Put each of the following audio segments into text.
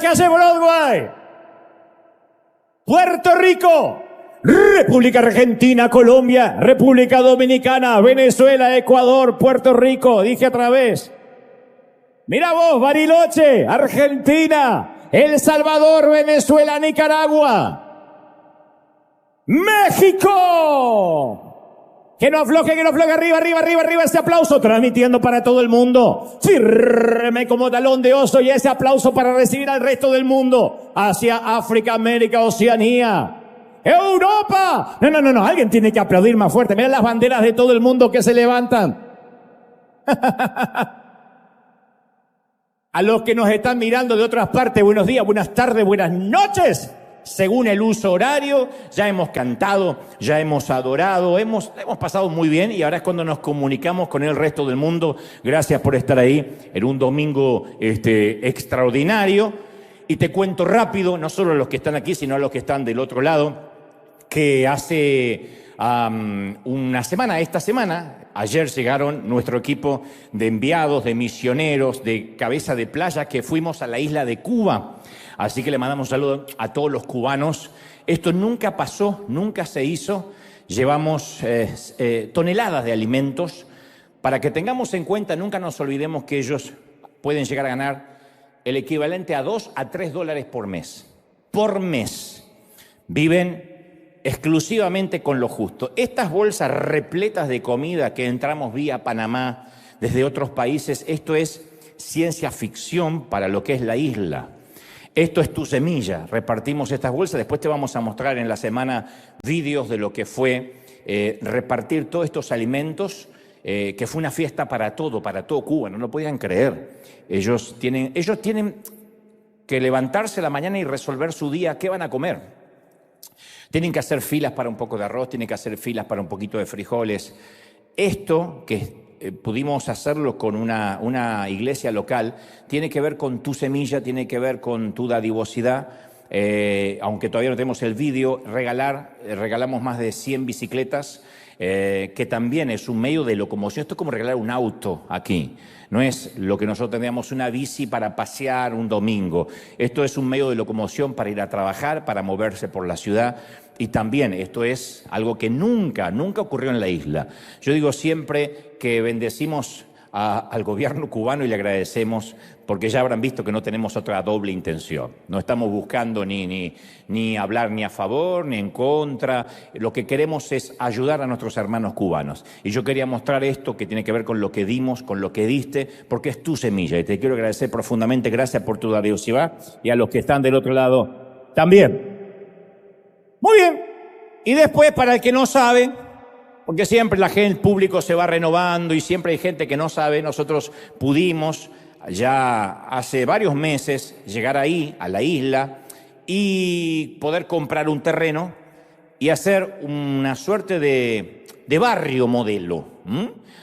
que hace Broadway. Puerto Rico, República Argentina, Colombia, República Dominicana, Venezuela, Ecuador, Puerto Rico, dije otra vez. Mira vos, Bariloche, Argentina, El Salvador, Venezuela, Nicaragua, México. Que no afloje, arriba, ese aplauso, transmitiendo para todo el mundo, firme como talón de oso, y ese aplauso para recibir al resto del mundo, hacia África, América, Oceanía, Europa. No, alguien tiene que aplaudir más fuerte. Mira las banderas de todo el mundo que se levantan. A los que nos están mirando de otras partes, buenos días, buenas tardes, buenas noches. Según el uso horario, ya hemos cantado, ya hemos adorado, hemos pasado muy bien, y ahora es cuando nos comunicamos con el resto del mundo. Gracias por estar ahí en un domingo extraordinario. Y te cuento rápido, no solo a los que están aquí, sino a los que están del otro lado, que hace esta semana, ayer llegaron nuestro equipo de enviados, de misioneros, de cabeza de playa, que fuimos a la isla de Cuba. Así que le mandamos un saludo a todos los cubanos. Esto nunca pasó, nunca se hizo. Llevamos toneladas de alimentos para que tengamos en cuenta, nunca nos olvidemos que ellos pueden llegar a ganar el equivalente a $2 a $3 por mes. Por mes. Viven exclusivamente con lo justo. Estas bolsas repletas de comida que entramos vía Panamá desde otros países, esto es ciencia ficción para lo que es la isla. Esto es Tu Semilla. Repartimos estas bolsas. Después te vamos a mostrar en la semana vídeos de lo que fue repartir todos estos alimentos, que fue una fiesta para todo Cuba. No lo podían creer. Ellos tienen que levantarse a la mañana y resolver su día. ¿Qué van a comer? Tienen que hacer filas para un poco de arroz, tienen que hacer filas para un poquito de frijoles. Esto que pudimos hacerlo con una iglesia local, tiene que ver con Tu Semilla, tiene que ver con tu dadivosidad. Aunque todavía no tenemos el vídeo, regalamos más de 100 bicicletas, que también es un medio de locomoción. Esto es como regalar un auto aquí. No es lo que nosotros tendríamos, una bici para pasear un domingo. Esto es un medio de locomoción para ir a trabajar, para moverse por la ciudad. Y también esto es algo que nunca ocurrió en la isla. Yo digo siempre que bendecimos al gobierno cubano y le agradecemos, porque ya habrán visto que no tenemos otra doble intención. No estamos buscando ni hablar ni a favor ni en contra. Lo que queremos es ayudar a nuestros hermanos cubanos. Y yo quería mostrar esto que tiene que ver con lo que dimos, con lo que diste, porque es Tu Semilla. Y te quiero agradecer profundamente. Gracias por tu dadivosidad, y a los que están del otro lado también. Muy bien. Y después, para el que no sabe, porque siempre el público se va renovando y siempre hay gente que no sabe, nosotros pudimos ya hace varios meses llegar ahí, a la isla, y poder comprar un terreno y hacer una suerte de barrio modelo,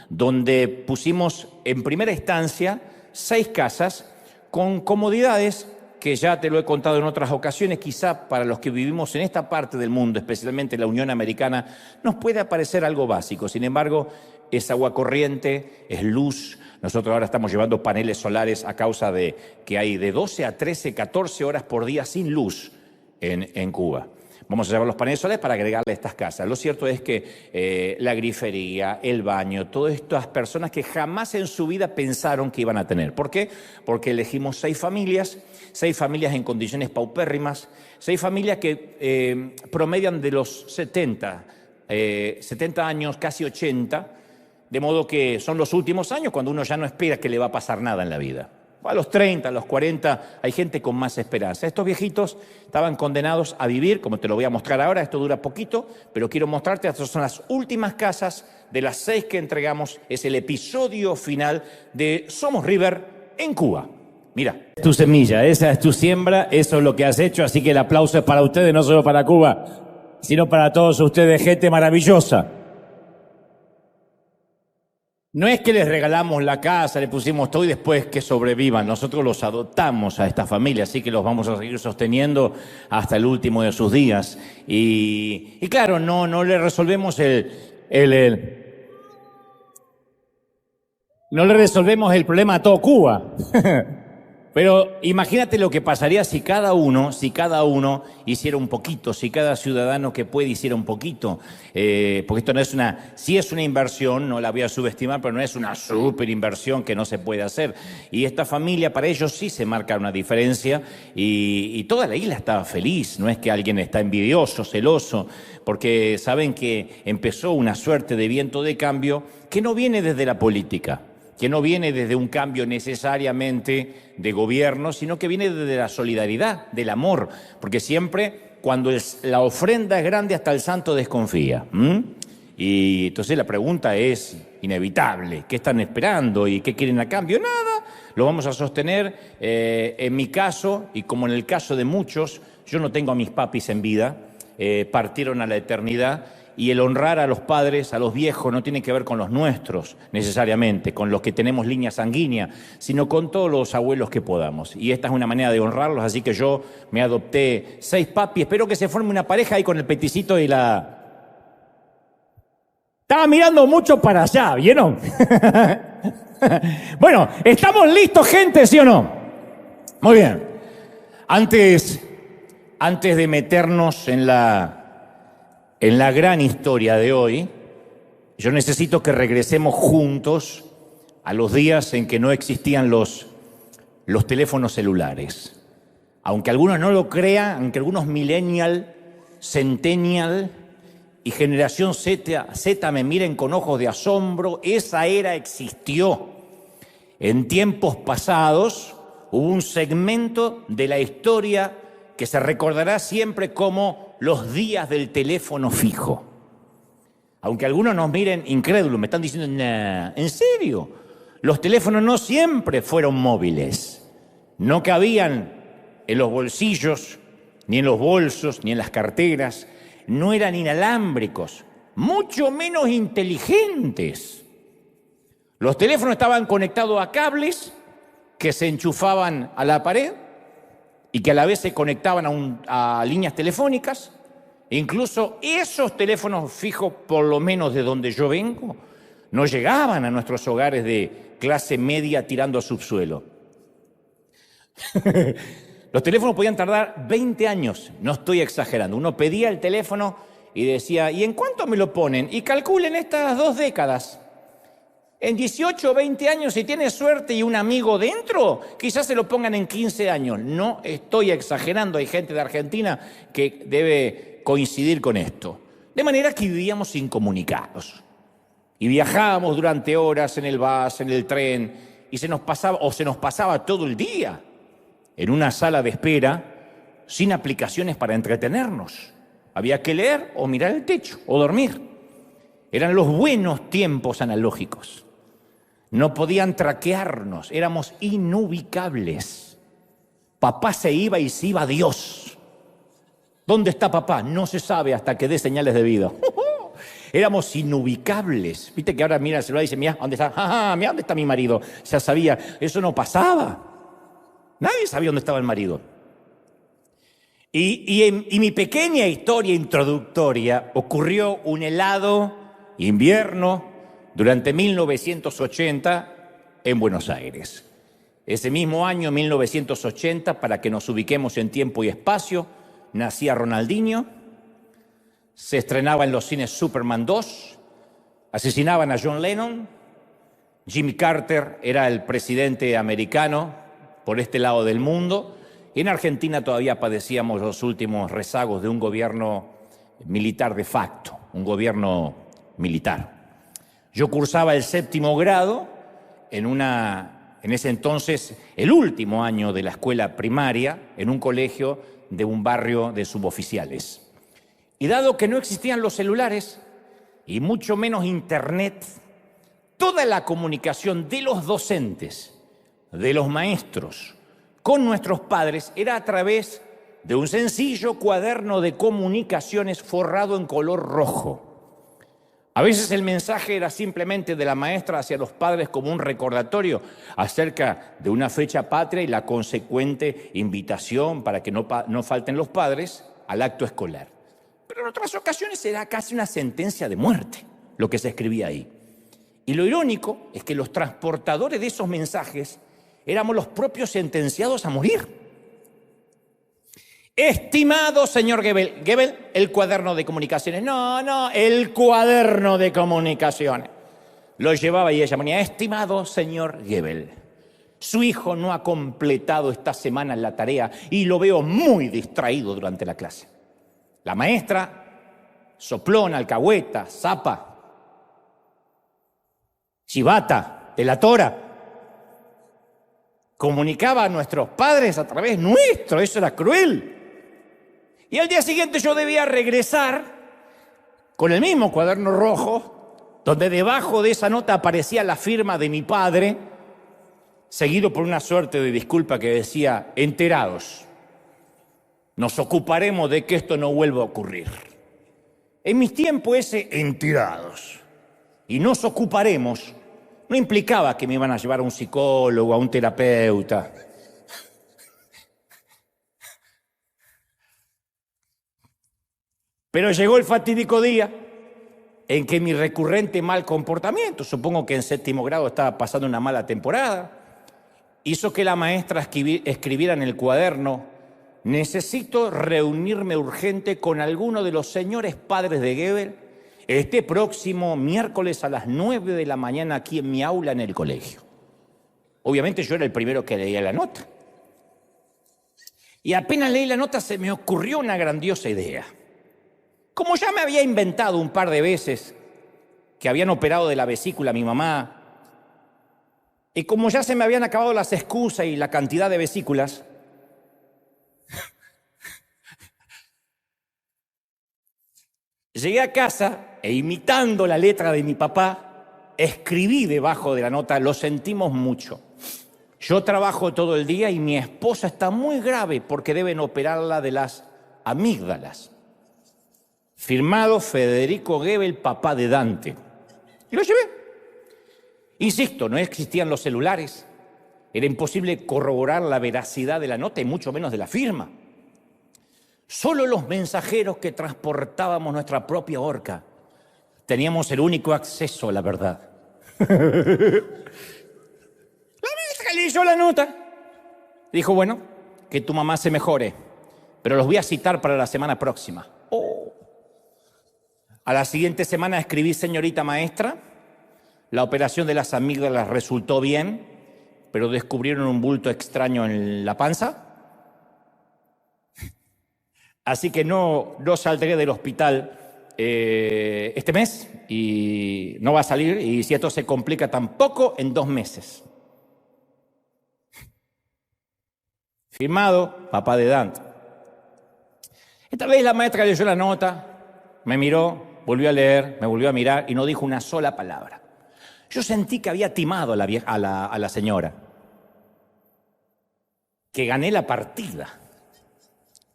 donde pusimos en primera instancia 6 casas con comodidades que ya te lo he contado en otras ocasiones. Quizá para los que vivimos en esta parte del mundo, especialmente en la Unión Americana, nos puede parecer algo básico. Sin embargo, es agua corriente, es luz. Nosotros ahora estamos llevando paneles solares a causa de que hay de 12 a 13, 14 horas por día sin luz en Cuba. Vamos a llevar los paneles solares para agregarle a estas casas. Lo cierto es que la grifería, el baño, todas estas personas que jamás en su vida pensaron que iban a tener. ¿Por qué? Porque elegimos 6 familias en condiciones paupérrimas, 6 familias que promedian de los 70 años, casi 80, de modo que son los últimos años cuando uno ya no espera que le va a pasar nada en la vida. A los 30, a los 40, hay gente con más esperanza. Estos viejitos estaban condenados a vivir, como te lo voy a mostrar ahora. Esto dura poquito, pero quiero mostrarte, estas son las últimas casas de las 6 que entregamos. Es el episodio final de Somos River en Cuba. Mira. Tu semilla, esa es tu siembra, eso es lo que has hecho, así que el aplauso es para ustedes, no solo para Cuba, sino para todos ustedes, gente maravillosa. No es que les regalamos la casa, le pusimos todo y después que sobrevivan. Nosotros los adoptamos a esta familia, así que los vamos a seguir sosteniendo hasta el último de sus días. Y claro, no le resolvemos no le resolvemos el problema a todo Cuba. Pero imagínate lo que pasaría si cada uno hiciera un poquito, si cada ciudadano que puede hiciera un poquito, porque esto no es sí es una inversión, no la voy a subestimar, pero no es una super inversión que no se puede hacer. Y esta familia, para ellos sí se marca una diferencia y toda la isla estaba feliz, no es que alguien está envidioso, celoso, porque saben que empezó una suerte de viento de cambio que no viene desde la política, que no viene desde un cambio necesariamente de gobierno, sino que viene desde la solidaridad, del amor, porque siempre cuando la ofrenda es grande hasta el santo desconfía. Y entonces la pregunta es inevitable, ¿qué están esperando y qué quieren a cambio? Nada, lo vamos a sostener. En mi caso, y como en el caso de muchos, yo no tengo a mis papis en vida, partieron a la eternidad. Y el honrar a los padres, a los viejos, no tiene que ver con los nuestros necesariamente, con los que tenemos línea sanguínea, sino con todos los abuelos que podamos. Y esta es una manera de honrarlos, así que yo me adopté 6 papis. Espero que se forme una pareja ahí con el peticito y la... Estaba mirando mucho para allá, ¿vieron? Bueno, ¿estamos listos, gente, sí o no? Muy bien. Antes de meternos en la gran historia de hoy, yo necesito que regresemos juntos a los días en que no existían los teléfonos celulares. Aunque algunos no lo crean, aunque algunos millennial, centennial y generación Z me miren con ojos de asombro, esa era existió. En tiempos pasados hubo un segmento de la historia que se recordará siempre como los días del teléfono fijo. Aunque algunos nos miren incrédulos, me están diciendo, nah, ¿en serio? Los teléfonos no siempre fueron móviles. No cabían en los bolsillos, ni en los bolsos, ni en las carteras. No eran inalámbricos, mucho menos inteligentes. Los teléfonos estaban conectados a cables que se enchufaban a la pared y que a la vez se conectaban a líneas telefónicas. Incluso esos teléfonos fijos, por lo menos de donde yo vengo, no llegaban a nuestros hogares de clase media tirando a subsuelo. Los teléfonos podían tardar 20 años, no estoy exagerando. Uno pedía el teléfono y decía, ¿y en cuánto me lo ponen? Y calculen estas 2 décadas. En 18 o 20 años, si tiene suerte y un amigo dentro, quizás se lo pongan en 15 años. No estoy exagerando, hay gente de Argentina que debe coincidir con esto. De manera que vivíamos incomunicados. Y viajábamos durante horas en el bus, en el tren, y se nos pasaba todo el día en una sala de espera sin aplicaciones para entretenernos. Había que leer o mirar el techo o dormir. Eran los buenos tiempos analógicos. No podían traquearnos, éramos inubicables. Papá se iba y se iba Dios. ¿Dónde está papá? No se sabe hasta que dé señales de vida. Éramos inubicables. Viste que ahora mira el celular y dice, mira, ¿dónde está? Mira, ¿dónde está mi marido? Ya sabía, eso no pasaba. Nadie sabía dónde estaba el marido. Y mi pequeña historia introductoria ocurrió un helado invierno durante 1980 en Buenos Aires. Ese mismo año, 1980, para que nos ubiquemos en tiempo y espacio, nacía Ronaldinho, se estrenaba en los cines Superman 2, asesinaban a John Lennon, Jimmy Carter era el presidente americano por este lado del mundo, y en Argentina todavía padecíamos los últimos rezagos de un gobierno militar de facto, un gobierno militar. Yo cursaba el 7º grado en ese entonces, el último año de la escuela primaria, en un colegio de un barrio de suboficiales. Y dado que no existían los celulares, y mucho menos internet, toda la comunicación de los docentes, de los maestros, con nuestros padres, era a través de un sencillo cuaderno de comunicaciones forrado en color rojo. A veces el mensaje era simplemente de la maestra hacia los padres como un recordatorio acerca de una fecha patria y la consecuente invitación para que no falten los padres al acto escolar. Pero en otras ocasiones era casi una sentencia de muerte lo que se escribía ahí. Y lo irónico es que los transportadores de esos mensajes Éramos los propios sentenciados a morir. Estimado señor Goebbels, Goebbels, el cuaderno de comunicaciones. No, el cuaderno de comunicaciones. Lo llevaba y ella ponía, estimado señor Goebbels, su hijo no ha completado esta semana la tarea y lo veo muy distraído durante la clase. La maestra, soplona, alcahueta, zapa, chivata, delatora, comunicaba a nuestros padres a través nuestro, eso era cruel. Y al día siguiente yo debía regresar con el mismo cuaderno rojo, donde debajo de esa nota aparecía la firma de mi padre, seguido por una suerte de disculpa que decía, enterados, nos ocuparemos de que esto no vuelva a ocurrir. En mis tiempos ese enterados y nos ocuparemos no implicaba que me iban a llevar a un psicólogo, a un terapeuta. Pero llegó el fatídico día en que mi recurrente mal comportamiento, supongo que en 7º grado estaba pasando una mala temporada, hizo que la maestra escribiera en el cuaderno, necesito reunirme urgente con alguno de los señores padres de Goebbels este próximo miércoles a las 9 de la mañana aquí en mi aula en el colegio. Obviamente yo era el primero que leía la nota. Y apenas leí la nota se me ocurrió una grandiosa idea. Como ya me había inventado un par de veces que habían operado de la vesícula a mi mamá, y como ya se me habían acabado las excusas y la cantidad de vesículas, llegué a casa e imitando la letra de mi papá, escribí debajo de la nota, lo sentimos mucho. Yo trabajo todo el día y mi esposa está muy grave porque deben operarla de las amígdalas. Firmado Federico Goebbels, papá de Dante. Y lo llevé. Insisto, no existían los celulares. Era imposible corroborar la veracidad de la nota y mucho menos de la firma. Solo los mensajeros que transportábamos nuestra propia horca teníamos el único acceso a la verdad. La maestra leyó la nota. Dijo, bueno, que tu mamá se mejore, pero los voy a citar para la semana próxima. A la siguiente semana escribí, señorita maestra, la operación de las amígdalas resultó bien, pero descubrieron un bulto extraño en la panza. Así que no saldré del hospital este mes y no va a salir, y si esto se complica tampoco en 2 meses. Firmado, papá de Dante. Esta vez la maestra leyó la nota, me miró, volvió a leer, me volvió a mirar y no dijo una sola palabra. Yo sentí que había timado a la señora, que gané la partida.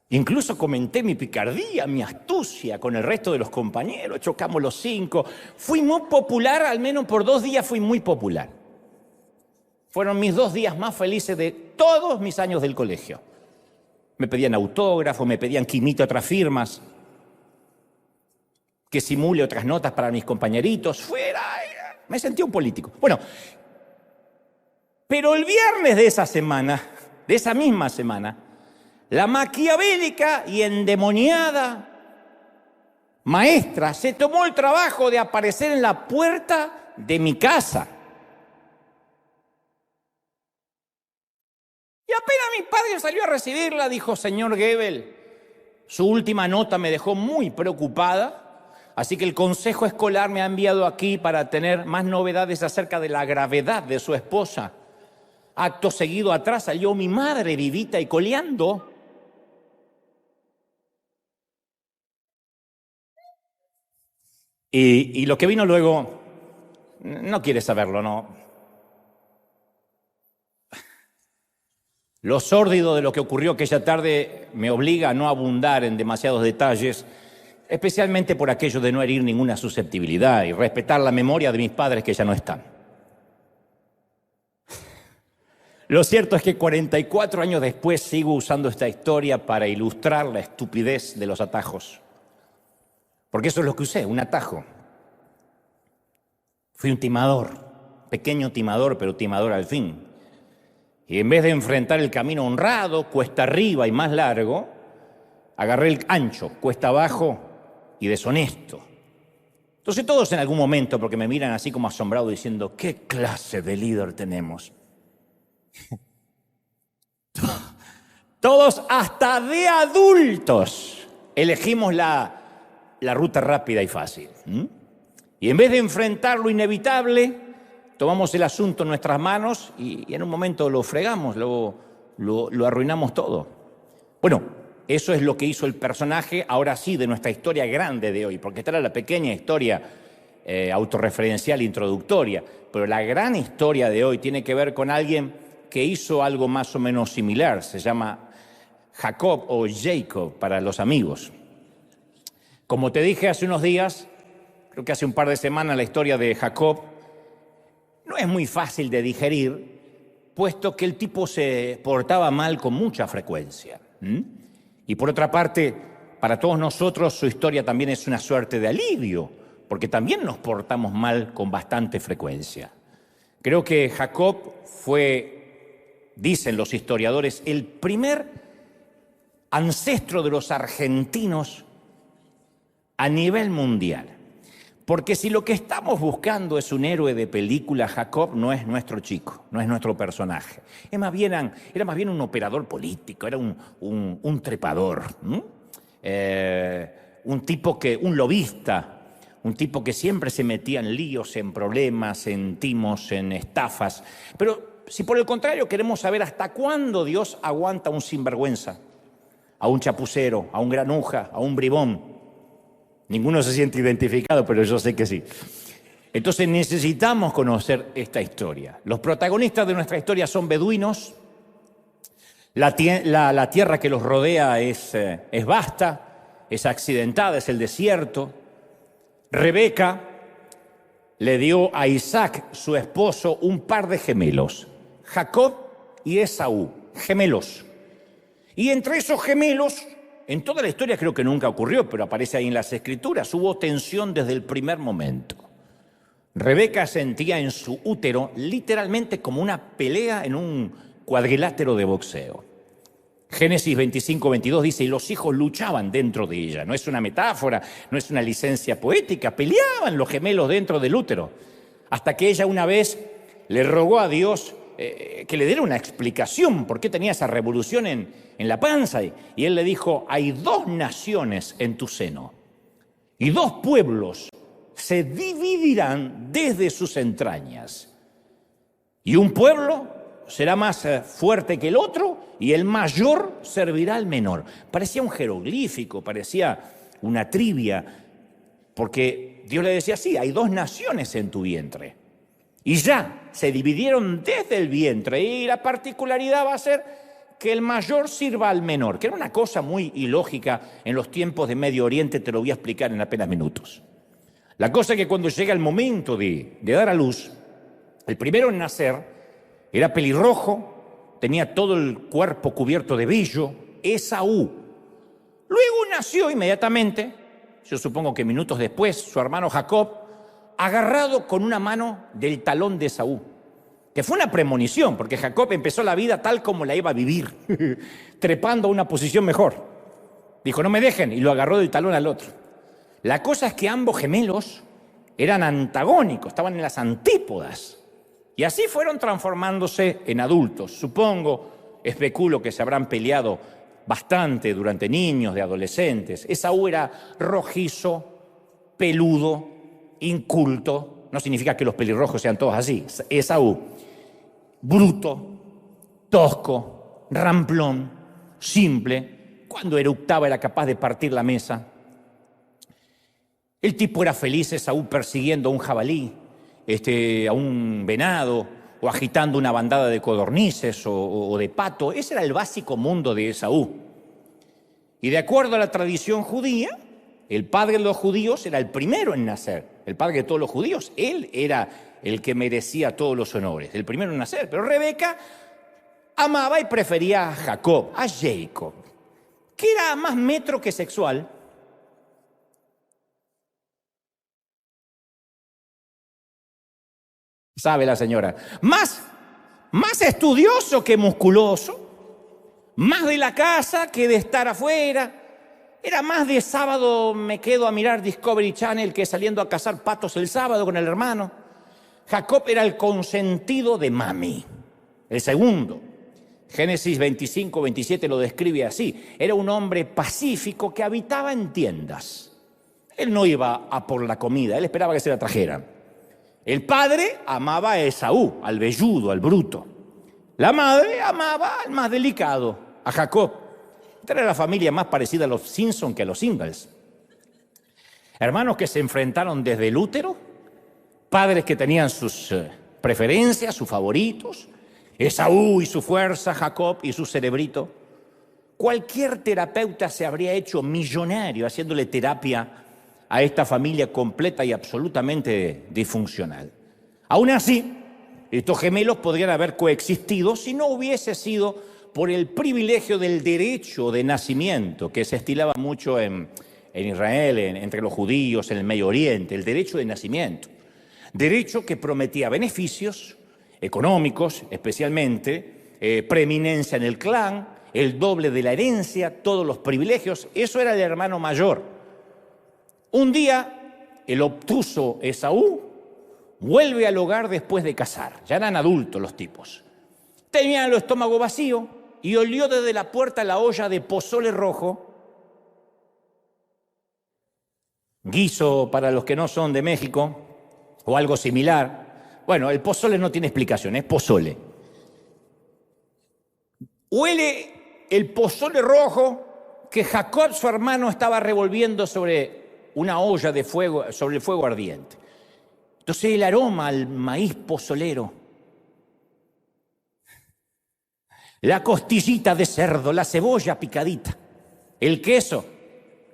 Incluso comenté mi picardía, mi astucia con el resto de los compañeros, chocamos los 5. Fui muy popular, al menos por 2 días fui muy popular. Fueron mis 2 días más felices de todos mis años del colegio. Me pedían autógrafo, me pedían que imite otras firmas, que simule otras notas para mis compañeritos. Me sentí un político. Bueno, pero el viernes de esa semana, de esa misma semana, la maquiavélica y endemoniada maestra se tomó el trabajo de aparecer en la puerta de mi casa. Y apenas mi padre salió a recibirla, dijo, señor Goebbels, su última nota me dejó muy preocupada, así que el consejo escolar me ha enviado aquí para tener más novedades acerca de la gravedad de su esposa. Acto seguido atrás salió mi madre vivita y coleando. Y lo que vino luego, no quiere saberlo, ¿no? Lo sórdido de lo que ocurrió aquella tarde me obliga a no abundar en demasiados detalles, especialmente por aquello de no herir ninguna susceptibilidad y respetar la memoria de mis padres que ya no están. Lo cierto es que 44 años después sigo usando esta historia para ilustrar la estupidez de los atajos. Porque eso es lo que usé, un atajo. Fui un timador, pequeño timador, pero timador al fin. Y en vez de enfrentar el camino honrado, cuesta arriba y más largo, agarré el ancho, cuesta abajo y deshonesto. Entonces todos en algún momento, porque me miran así como asombrados diciendo, ¿qué clase de líder tenemos? Todos, hasta de adultos, elegimos la ruta rápida y fácil. Y en vez de enfrentar lo inevitable, tomamos el asunto en nuestras manos y en un momento lo fregamos, lo arruinamos todo. Bueno, eso es lo que hizo el personaje, ahora sí, de nuestra historia grande de hoy, porque esta era la pequeña historia autorreferencial introductoria, pero la gran historia de hoy tiene que ver con alguien que hizo algo más o menos similar, se llama Jacob o Jacob para los amigos. Como te dije hace unos días, creo que hace un par de semanas, la historia de Jacob no es muy fácil de digerir, puesto que el tipo se portaba mal con mucha frecuencia. Y por otra parte, para todos nosotros su historia también es una suerte de alivio, porque también nos portamos mal con bastante frecuencia. Creo que Jacob fue, dicen los historiadores, el primer ancestro de los argentinos a nivel mundial. Porque si lo que estamos buscando es un héroe de película, Jacob no es nuestro chico, no es nuestro personaje. Era más bien un operador político, era un trepador, un lobista, un tipo que siempre se metía en líos, en problemas, en timos, en estafas. Pero si por el contrario queremos saber hasta cuándo Dios aguanta a un sinvergüenza, a un chapucero, a un granuja, a un bribón, ninguno se siente identificado, pero yo sé que sí. Entonces necesitamos conocer esta historia. Los protagonistas de nuestra historia son beduinos. La tierra que los rodea es vasta, es accidentada, es el desierto. Rebeca le dio a Isaac, su esposo, un par de gemelos, Jacob y Esaú, gemelos. Y entre esos gemelos, en toda la historia creo que nunca ocurrió, pero aparece ahí en las Escrituras, hubo tensión desde el primer momento. Rebeca sentía en su útero literalmente como una pelea en un cuadrilátero de boxeo. Génesis 25-22 dice, y los hijos luchaban dentro de ella. No es una metáfora, no es una licencia poética, peleaban los gemelos dentro del útero. Hasta que ella una vez le rogó a Dios que le diera una explicación por qué tenía esa revolución en la panza. Y él le dijo, hay 2 naciones en tu seno y 2 pueblos se dividirán desde sus entrañas. Y un pueblo será más fuerte que el otro y el mayor servirá al menor. Parecía un jeroglífico, parecía una trivia, porque Dios le decía, sí, hay 2 naciones en tu vientre. Y ya se dividieron desde el vientre y la particularidad va a ser que el mayor sirva al menor, que era una cosa muy ilógica en los tiempos de Medio Oriente, te lo voy a explicar en apenas minutos. La cosa es que cuando llega el momento de dar a luz, el primero en nacer era pelirrojo, tenía todo el cuerpo cubierto de vello, Esaú. Luego nació inmediatamente, yo supongo que minutos después, su hermano Jacob, agarrado con una mano del talón de Esaú, que fue una premonición, porque Jacob empezó la vida tal como la iba a vivir, trepando a una posición mejor. Dijo, no me dejen, y lo agarró del talón al otro. La cosa es que ambos gemelos eran antagónicos, estaban en las antípodas, y así fueron transformándose en adultos. Supongo, especulo que se habrán peleado bastante durante niños, de adolescentes. Esaú era rojizo, peludo, inculto, no significa que los pelirrojos sean todos así. Esaú, bruto, tosco, ramplón, simple, cuando eructaba era capaz de partir la mesa. El tipo era feliz, Esaú, persiguiendo a un jabalí, a un venado, o agitando una bandada de codornices o de pato. Ese era el básico mundo de Esaú. Y de acuerdo a la tradición judía, el padre de los judíos era el primero en nacer, el padre de todos los judíos. Él era el que merecía todos los honores, el primero en nacer. Pero Rebeca amaba y prefería a Jacob, a Jacob, que era más metro que sexual. Sabe la señora, más más estudioso que musculoso, más de la casa que de estar afuera. Era más de sábado me quedo a mirar Discovery Channel que saliendo a cazar patos el sábado con el hermano. Jacob era el consentido de mami, el segundo. Génesis 25, 27 lo describe así. Era un hombre pacífico que habitaba en tiendas. Él no iba a por la comida, él esperaba que se la trajeran. El padre amaba a Esaú, al velludo, al bruto. La madre amaba al más delicado, a Jacob. Esta era la familia más parecida a los Simpson que a los Ingalls. Hermanos que se enfrentaron desde el útero, padres que tenían sus preferencias, sus favoritos, Esaú y su fuerza, Jacob y su cerebrito. Cualquier terapeuta se habría hecho millonario haciéndole terapia a esta familia completa y absolutamente disfuncional. Aún así, estos gemelos podrían haber coexistido si no hubiese sido por el privilegio del derecho de nacimiento que se estilaba mucho en Israel, entre los judíos, en el Medio Oriente, el derecho de nacimiento. Derecho que prometía beneficios económicos, especialmente, preeminencia en el clan, el doble de la herencia, todos los privilegios. Eso era el hermano mayor. Un día, el obtuso Esaú vuelve al hogar después de casar. Ya eran adultos los tipos. Tenían el estómago vacío y olió desde la puerta la olla de pozole rojo. Guiso para los que no son de México o algo similar. Bueno, el pozole no tiene explicación, es pozole. Huele el pozole rojo que Jacob, su hermano, estaba revolviendo sobre una olla de fuego, sobre el fuego ardiente. Entonces el aroma al maíz pozolero, la costillita de cerdo, la cebolla picadita, el queso,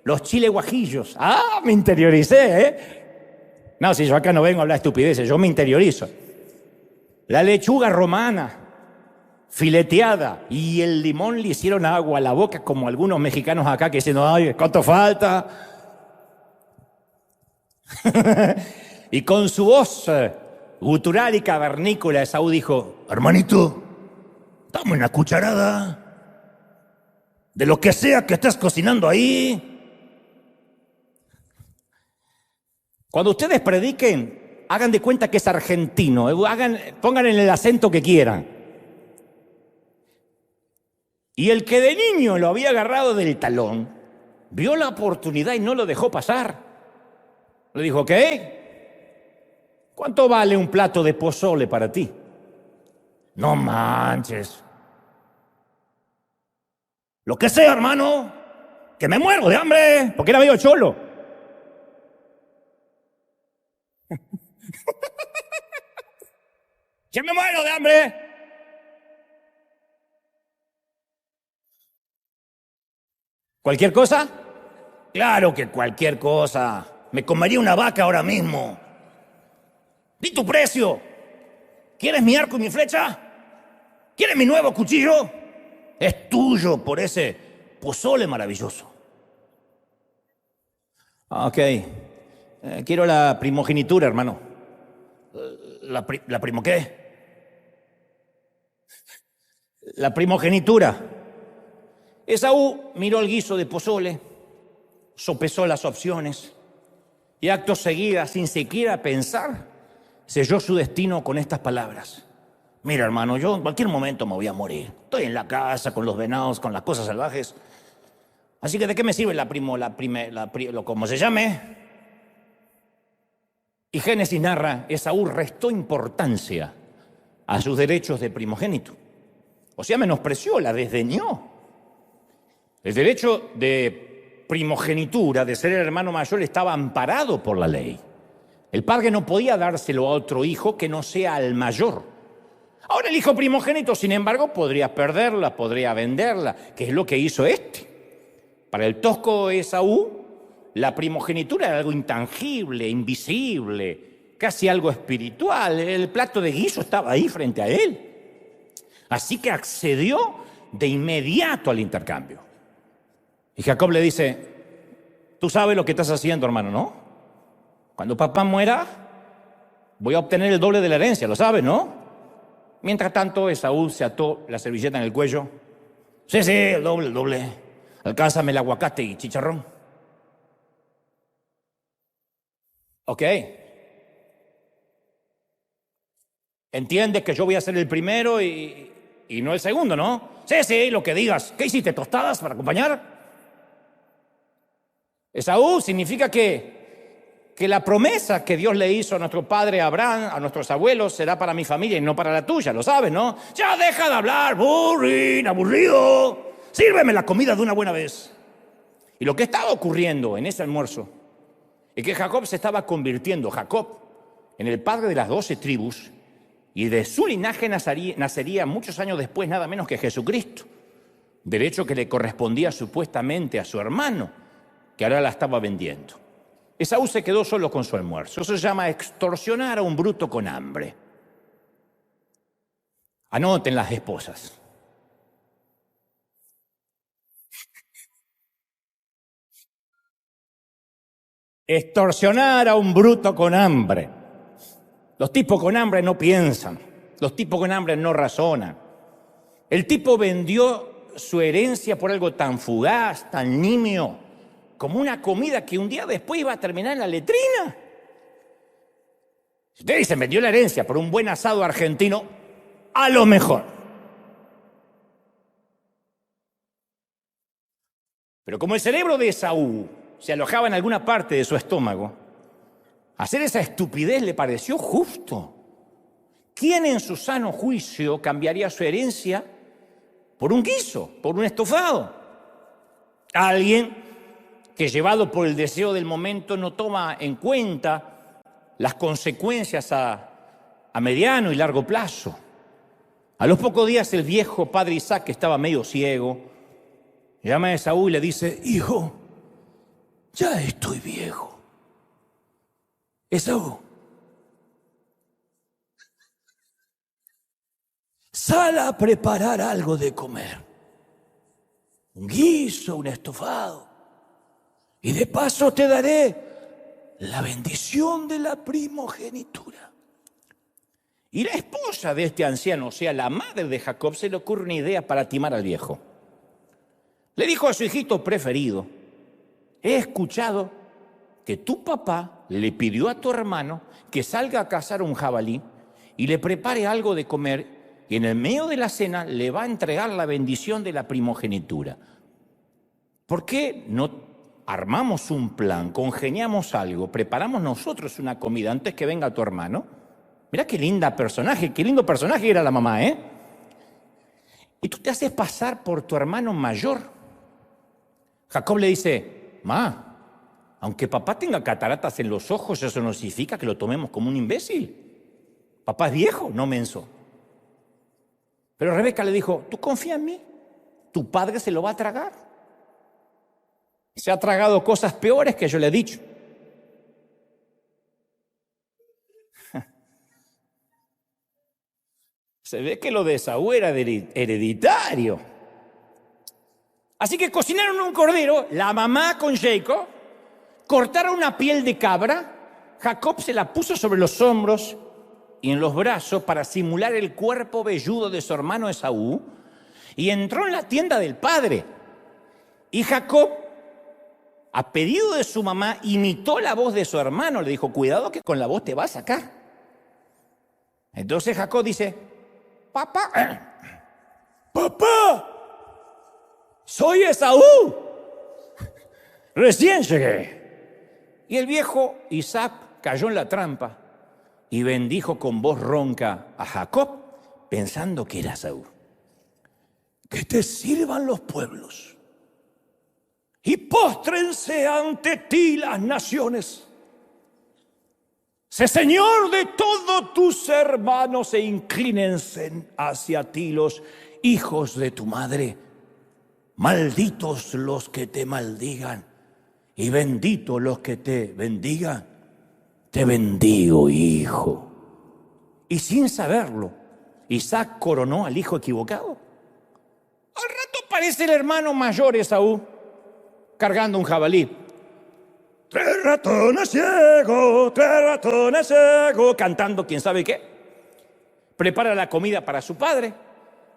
los chiles guajillos. ¡Ah, me interioricé, eh! No, si yo acá no vengo a hablar estupideces, yo me interiorizo. La lechuga romana, fileteada, y el limón le hicieron agua a la boca, como algunos mexicanos acá que dicen, ¡ay, cuánto falta! Y con su voz gutural y cavernícola, Esaú dijo, hermanito, dame una cucharada de lo que sea que estés cocinando ahí. Cuando ustedes prediquen, hagan de cuenta que es argentino, pongan en el acento que quieran. Y el que de niño lo había agarrado del talón, vio la oportunidad y no lo dejó pasar. Le dijo, ¿qué? ¿Cuánto vale un plato de pozole para ti? No manches. Lo que sea, hermano, que me muero de hambre, porque era medio cholo. ¡Que me muero de hambre! ¿Cualquier cosa? Claro que cualquier cosa. Me comería una vaca ahora mismo. Di tu precio. ¿Quieres mi arco y mi flecha? ¿Quieres mi nuevo cuchillo? Es tuyo por ese pozole maravilloso. Ok. Quiero la primogenitura, hermano. ¿La primo qué? La primogenitura. Esaú miró el guiso de pozole, sopesó las opciones y acto seguida, sin siquiera pensar, selló su destino con estas palabras. Mira, hermano, yo en cualquier momento me voy a morir. Estoy en la casa con los venados, con las cosas salvajes. Así que ¿de qué me sirve como se llame? Y Génesis narra, Esaú restó importancia a sus derechos de primogénito. O sea, menospreció, la desdeñó. El derecho de primogenitura, de ser el hermano mayor, estaba amparado por la ley. El padre no podía dárselo a otro hijo que no sea al mayor. Ahora el hijo primogénito, sin embargo, podría perderla, podría venderla, que es lo que hizo este. Para el tosco Esaú, la primogenitura era algo intangible, invisible, casi algo espiritual. El plato de guiso estaba ahí frente a él. Así que accedió de inmediato al intercambio. Y Jacob le dice, tú sabes lo que estás haciendo, hermano, ¿no? Cuando papá muera, voy a obtener el doble de la herencia, ¿lo sabes, no? Mientras tanto, Esaú se ató la servilleta en el cuello. Sí, el doble, el doble. Alcánzame el aguacate y chicharrón. Ok. Entiendes que yo voy a ser el primero y no el segundo, ¿no? Sí, lo que digas. ¿Qué hiciste? ¿Tostadas para acompañar? Esaú significa que la promesa que Dios le hizo a nuestro padre Abraham, a nuestros abuelos, será para mi familia y no para la tuya, lo sabes, ¿no? Ya deja de hablar, aburrido. Sírveme la comida de una buena vez. Y lo que estaba ocurriendo en ese almuerzo es que Jacob se estaba convirtiendo, en el padre de las 12 tribus, y de su linaje nacería muchos años después nada menos que Jesucristo, derecho que le correspondía supuestamente a su hermano, que ahora la estaba vendiendo. Esaú se quedó solo con su almuerzo. Eso se llama extorsionar a un bruto con hambre. Anoten las esposas. Extorsionar a un bruto con hambre. Los tipos con hambre no piensan. Los tipos con hambre no razonan. El tipo vendió su herencia por algo tan fugaz, tan nimio, como una comida que un día después iba a terminar en la letrina. Si ustedes dicen, vendió la herencia por un buen asado argentino, a lo mejor. Pero como el cerebro de Esaú se alojaba en alguna parte de su estómago, hacer esa estupidez le pareció justo. ¿Quién en su sano juicio cambiaría su herencia por un guiso, por un estofado? Alguien que, llevado por el deseo del momento, no toma en cuenta las consecuencias a mediano y largo plazo. A los pocos días, el viejo padre Isaac, que estaba medio ciego, llama a Esaú y le dice: hijo, ya estoy viejo. Esaú, sal a preparar algo de comer. Un guiso, un estofado. Y de paso te daré la bendición de la primogenitura. Y la esposa de este anciano, o sea, la madre de Jacob, se le ocurre una idea para timar al viejo. Le dijo a su hijito preferido: he escuchado que tu papá le pidió a tu hermano que salga a cazar un jabalí y le prepare algo de comer, y en el medio de la cena le va a entregar la bendición de la primogenitura. ¿Por qué no armamos un plan, congeniamos algo, preparamos nosotros una comida antes que venga tu hermano? Mirá qué lindo personaje era la mamá, ¿eh? Y tú te haces pasar por tu hermano mayor. Jacob le dice: aunque papá tenga cataratas en los ojos, eso no significa que lo tomemos como un imbécil. Papá es viejo, no menso. Pero Rebeca le dijo: tú confía en mí, tu padre se lo va a tragar. Se ha tragado cosas peores que yo le he dicho. Se ve que lo de Esaú era hereditario. Así que cocinaron un cordero, la mamá con Jacob, cortaron una piel de cabra, Jacob se la puso sobre los hombros y en los brazos para simular el cuerpo velludo de su hermano Esaú, y entró en la tienda del padre. Y Jacob, a pedido de su mamá, imitó la voz de su hermano. Le dijo: cuidado que con la voz te va a sacar. Entonces Jacob dice: papá, soy Esaú, recién llegué. Y el viejo Isaac cayó en la trampa y bendijo con voz ronca a Jacob, pensando que era Esaú. Que te sirvan los pueblos y póstrense ante ti las naciones. Sé Señor de todos tus hermanos e inclínense hacia ti los hijos de tu madre. Malditos los que te maldigan y benditos los que te bendigan. Te bendigo, hijo. Y sin saberlo, Isaac coronó al hijo equivocado. Al rato aparece el hermano mayor Esaú cargando un jabalí. Tres ratones ciegos, cantando quién sabe qué. prepara la comida para su padre.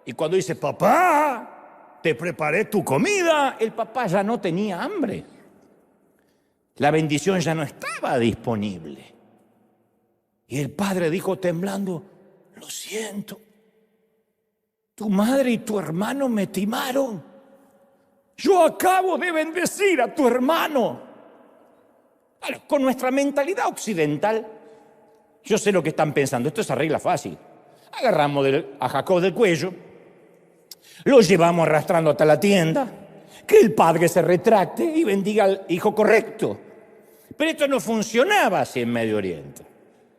Y cuando dice, papá, te preparé tu comida, el papá ya no tenía hambre. La bendición ya no estaba disponible. Y el padre dijo temblando, lo siento, tu madre y tu hermano me timaron. Yo acabo de bendecir a tu hermano. Bueno, con nuestra mentalidad occidental, yo sé lo que están pensando, esto se arregla fácil. Agarramos a Jacob del cuello, lo llevamos arrastrando hasta la tienda, que el padre se retracte y bendiga al hijo correcto. Pero esto no funcionaba así en Medio Oriente.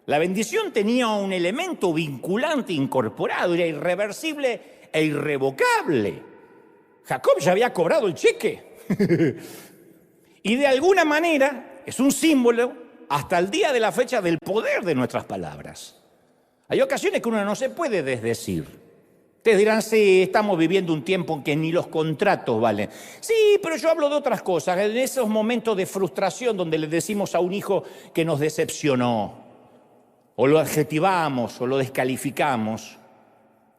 La bendición tenía un elemento vinculante incorporado, era irreversible e irrevocable. Jacob ya había cobrado el cheque. Y de alguna manera es un símbolo hasta el día de la fecha del poder de nuestras palabras. Hay ocasiones que uno no se puede desdecir. Ustedes dirán, sí, estamos viviendo un tiempo en que ni los contratos valen. Sí, pero yo hablo de otras cosas, en esos momentos de frustración donde le decimos a un hijo que nos decepcionó, o lo adjetivamos, o lo descalificamos,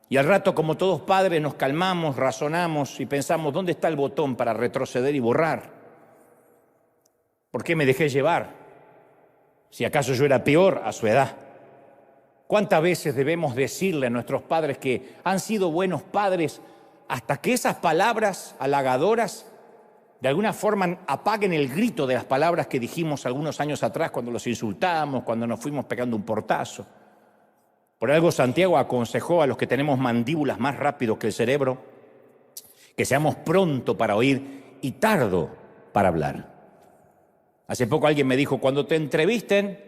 y al rato, como todos padres, nos calmamos, razonamos y pensamos, ¿dónde está el botón para retroceder y borrar? ¿Por qué me dejé llevar? Si acaso yo era peor a su edad. ¿Cuántas veces debemos decirle a nuestros padres que han sido buenos padres hasta que esas palabras halagadoras de alguna forma apaguen el grito de las palabras que dijimos algunos años atrás cuando los insultábamos, cuando nos fuimos pegando un portazo? Por algo Santiago aconsejó a los que tenemos mandíbulas más rápido que el cerebro que seamos pronto para oír y tardo para hablar. Hace poco alguien me dijo, cuando te entrevisten,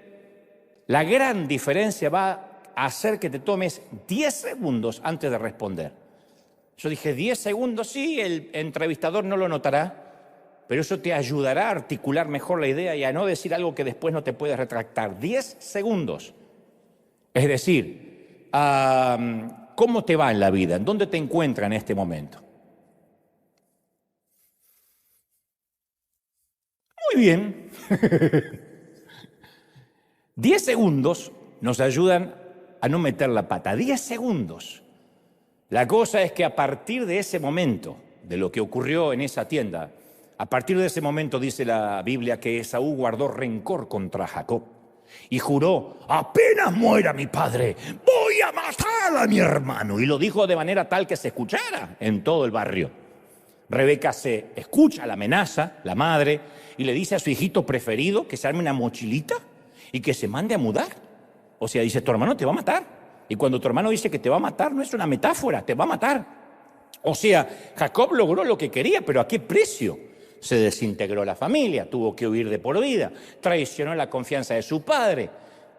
la gran diferencia va a hacer que te tomes 10 segundos antes de responder. Yo dije, 10 segundos, sí, el entrevistador no lo notará, pero eso te ayudará a articular mejor la idea y a no decir algo que después no te puedes retractar. 10 segundos. Es decir, ¿cómo te va en la vida? ¿En dónde te encuentras en este momento? Muy bien. 10 segundos nos ayudan a no meter la pata. 10 segundos. La cosa es que a partir de ese momento, de lo que ocurrió en esa tienda, a partir de ese momento dice la Biblia que Esaú guardó rencor contra Jacob y juró, apenas muera mi padre, voy a matar a mi hermano. Y lo dijo de manera tal que se escuchara en todo el barrio. Rebeca se escucha la amenaza, la madre, y le dice a su hijito preferido que se arme una mochilita y que se mande a mudar. O sea, dice, tu hermano te va a matar. Y cuando tu hermano dice que te va a matar, no es una metáfora, te va a matar. O sea, Jacob logró lo que quería, pero ¿a qué precio? Se desintegró la familia, tuvo que huir de por vida, traicionó la confianza de su padre,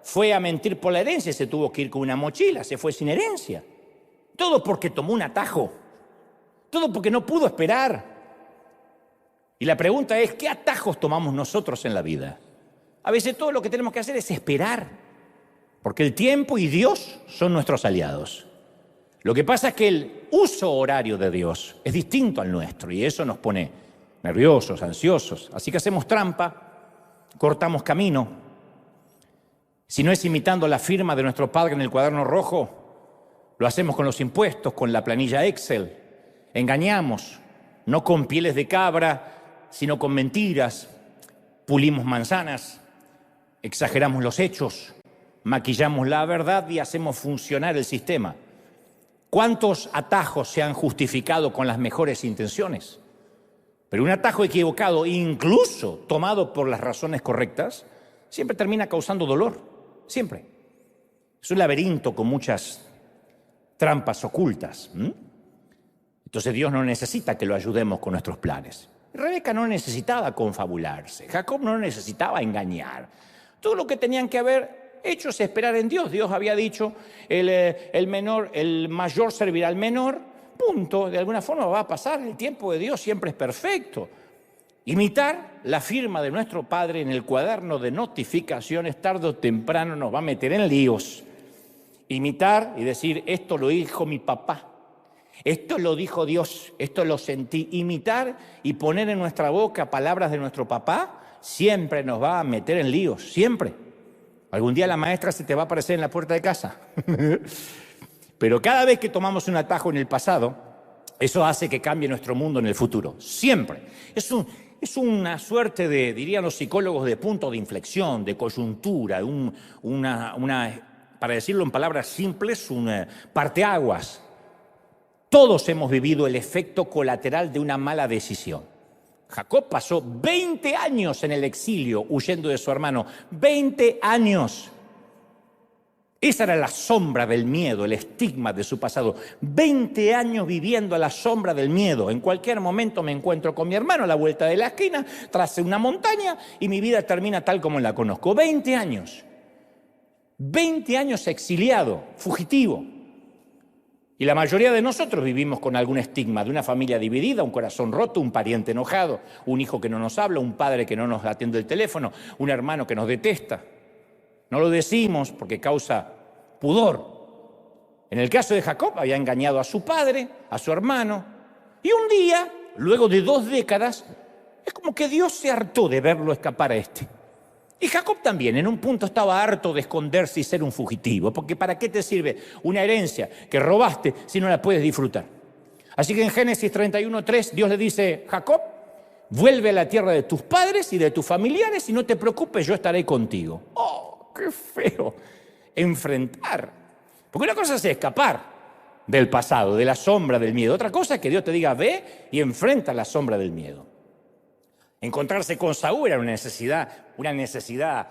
fue a mentir por la herencia, se tuvo que ir con una mochila, se fue sin herencia. Todo porque tomó un atajo, todo porque no pudo esperar. Y la pregunta es, ¿qué atajos tomamos nosotros en la vida? A veces todo lo que tenemos que hacer es esperar, porque el tiempo y Dios son nuestros aliados. Lo que pasa es que el uso horario de Dios es distinto al nuestro y eso nos pone nerviosos, ansiosos. Así que hacemos trampa, cortamos camino. Si no es imitando la firma de nuestro padre en el cuaderno rojo, lo hacemos con los impuestos, con la planilla Excel. Engañamos, no con pieles de cabra, sino con mentiras. Pulimos manzanas, exageramos los hechos, maquillamos la verdad y hacemos funcionar el sistema. ¿Cuántos atajos se han justificado con las mejores intenciones? Pero un atajo equivocado, incluso tomado por las razones correctas, siempre termina causando dolor, siempre. Es un laberinto con muchas trampas ocultas. Entonces Dios no necesita que lo ayudemos con nuestros planes. Rebeca no necesitaba confabularse, Jacob no necesitaba engañar. Todo lo que tenían que haber hecho es esperar en Dios. Dios había dicho, el mayor servirá al menor. Punto, de alguna forma va a pasar, el tiempo de Dios siempre es perfecto. Imitar la firma de nuestro Padre en el cuaderno de notificaciones tarde o temprano nos va a meter en líos. Imitar y decir, esto lo dijo mi papá, esto lo dijo Dios, esto lo sentí. Imitar y poner en nuestra boca palabras de nuestro papá siempre nos va a meter en líos, siempre. Algún día la maestra se te va a aparecer en la puerta de casa. Pero cada vez que tomamos un atajo en el pasado, eso hace que cambie nuestro mundo en el futuro. Siempre. Es una suerte de, dirían los psicólogos, de punto de inflexión, de coyuntura, para decirlo en palabras simples, un parteaguas. Todos hemos vivido el efecto colateral de una mala decisión. Jacob pasó 20 años en el exilio huyendo de su hermano. 20 años. Esa era la sombra del miedo, el estigma de su pasado. 20 años viviendo a la sombra del miedo. En cualquier momento me encuentro con mi hermano a la vuelta de la esquina, tras una montaña, y mi vida termina tal como la conozco. 20 años. 20 años exiliado, fugitivo. Y la mayoría de nosotros vivimos con algún estigma de una familia dividida, un corazón roto, un pariente enojado, un hijo que no nos habla, un padre que no nos atiende el teléfono, un hermano que nos detesta. No lo decimos porque causa pudor. En el caso de Jacob, había engañado a su padre, a su hermano, y un día, luego de 2 décadas, es como que Dios se hartó de verlo escapar a este. Y Jacob también, en un punto estaba harto de esconderse y ser un fugitivo, porque ¿para qué te sirve una herencia que robaste si no la puedes disfrutar? Así que en Génesis 31:3 Dios le dice, Jacob, vuelve a la tierra de tus padres y de tus familiares y no te preocupes, yo estaré contigo. ¡Oh, qué feo! Enfrentar. Porque una cosa es escapar del pasado, de la sombra del miedo. Otra cosa es que Dios te diga, ve y enfrenta la sombra del miedo. Encontrarse con Saúl era una necesidad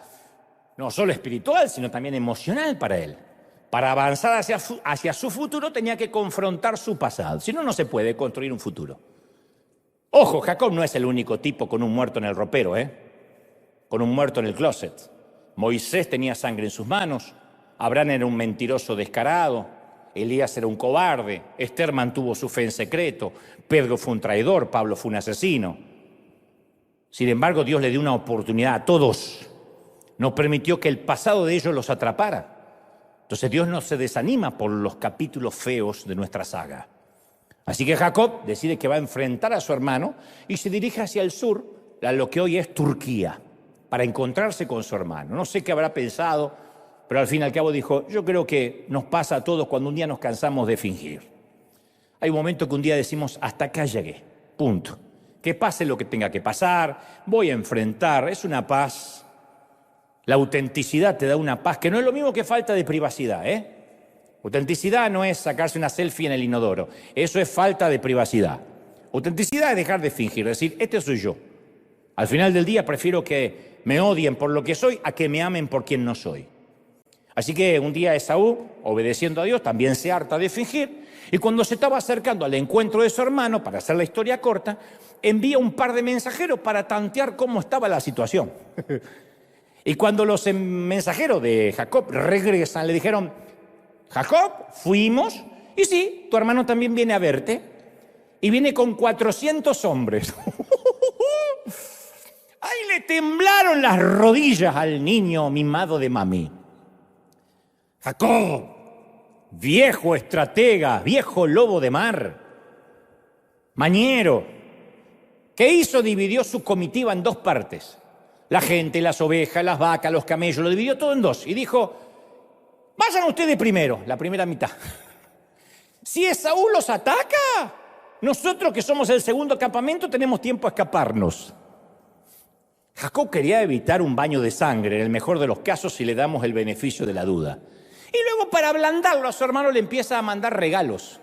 no solo espiritual, sino también emocional para él. Para avanzar hacia su futuro tenía que confrontar su pasado. Si no, no se puede construir un futuro. Ojo, Jacob no es el único tipo con un muerto en el ropero, con un muerto en el closet. Moisés tenía sangre en sus manos, Abraham era un mentiroso descarado, Elías era un cobarde, Esther mantuvo su fe en secreto, Pedro fue un traidor, Pablo fue un asesino. Sin embargo, Dios le dio una oportunidad a todos. No permitió que el pasado de ellos los atrapara. Entonces Dios no se desanima por los capítulos feos de nuestra saga. Así que Jacob decide que va a enfrentar a su hermano y se dirige hacia el sur, a lo que hoy es Turquía, para encontrarse con su hermano. No sé qué habrá pensado, pero al fin y al cabo dijo, yo creo que nos pasa a todos cuando un día nos cansamos de fingir. Hay un momento que un día decimos, hasta acá llegué, punto. Que pase lo que tenga que pasar, voy a enfrentar, es una paz. La autenticidad te da una paz, que no es lo mismo que falta de privacidad, Autenticidad no es sacarse una selfie en el inodoro, eso es falta de privacidad. Autenticidad es dejar de fingir, decir, este soy yo. Al final del día prefiero que me odien por lo que soy a que me amen por quien no soy. Así que un día Esaú, obedeciendo a Dios, también se harta de fingir, y cuando se estaba acercando al encuentro de su hermano, para hacer la historia corta, envía un par de mensajeros para tantear cómo estaba la situación. Y cuando los mensajeros de Jacob regresan, le dijeron, Jacob, fuimos, y sí, tu hermano también viene a verte, y viene con 400 hombres. ¡Ay, le temblaron las rodillas al niño mimado de mami! Jacob, viejo estratega, viejo lobo de mar, mañero, ¿qué hizo? Dividió su comitiva en 2 partes. La gente, las ovejas, las vacas, los camellos, lo dividió todo en 2. Y dijo, vayan ustedes primero, la primera mitad. Si Esaú los ataca, nosotros que somos el segundo campamento tenemos tiempo a escaparnos. Jacob quería evitar un baño de sangre, en el mejor de los casos, si le damos el beneficio de la duda. Y luego, para ablandarlo a su hermano, le empieza a mandar regalos,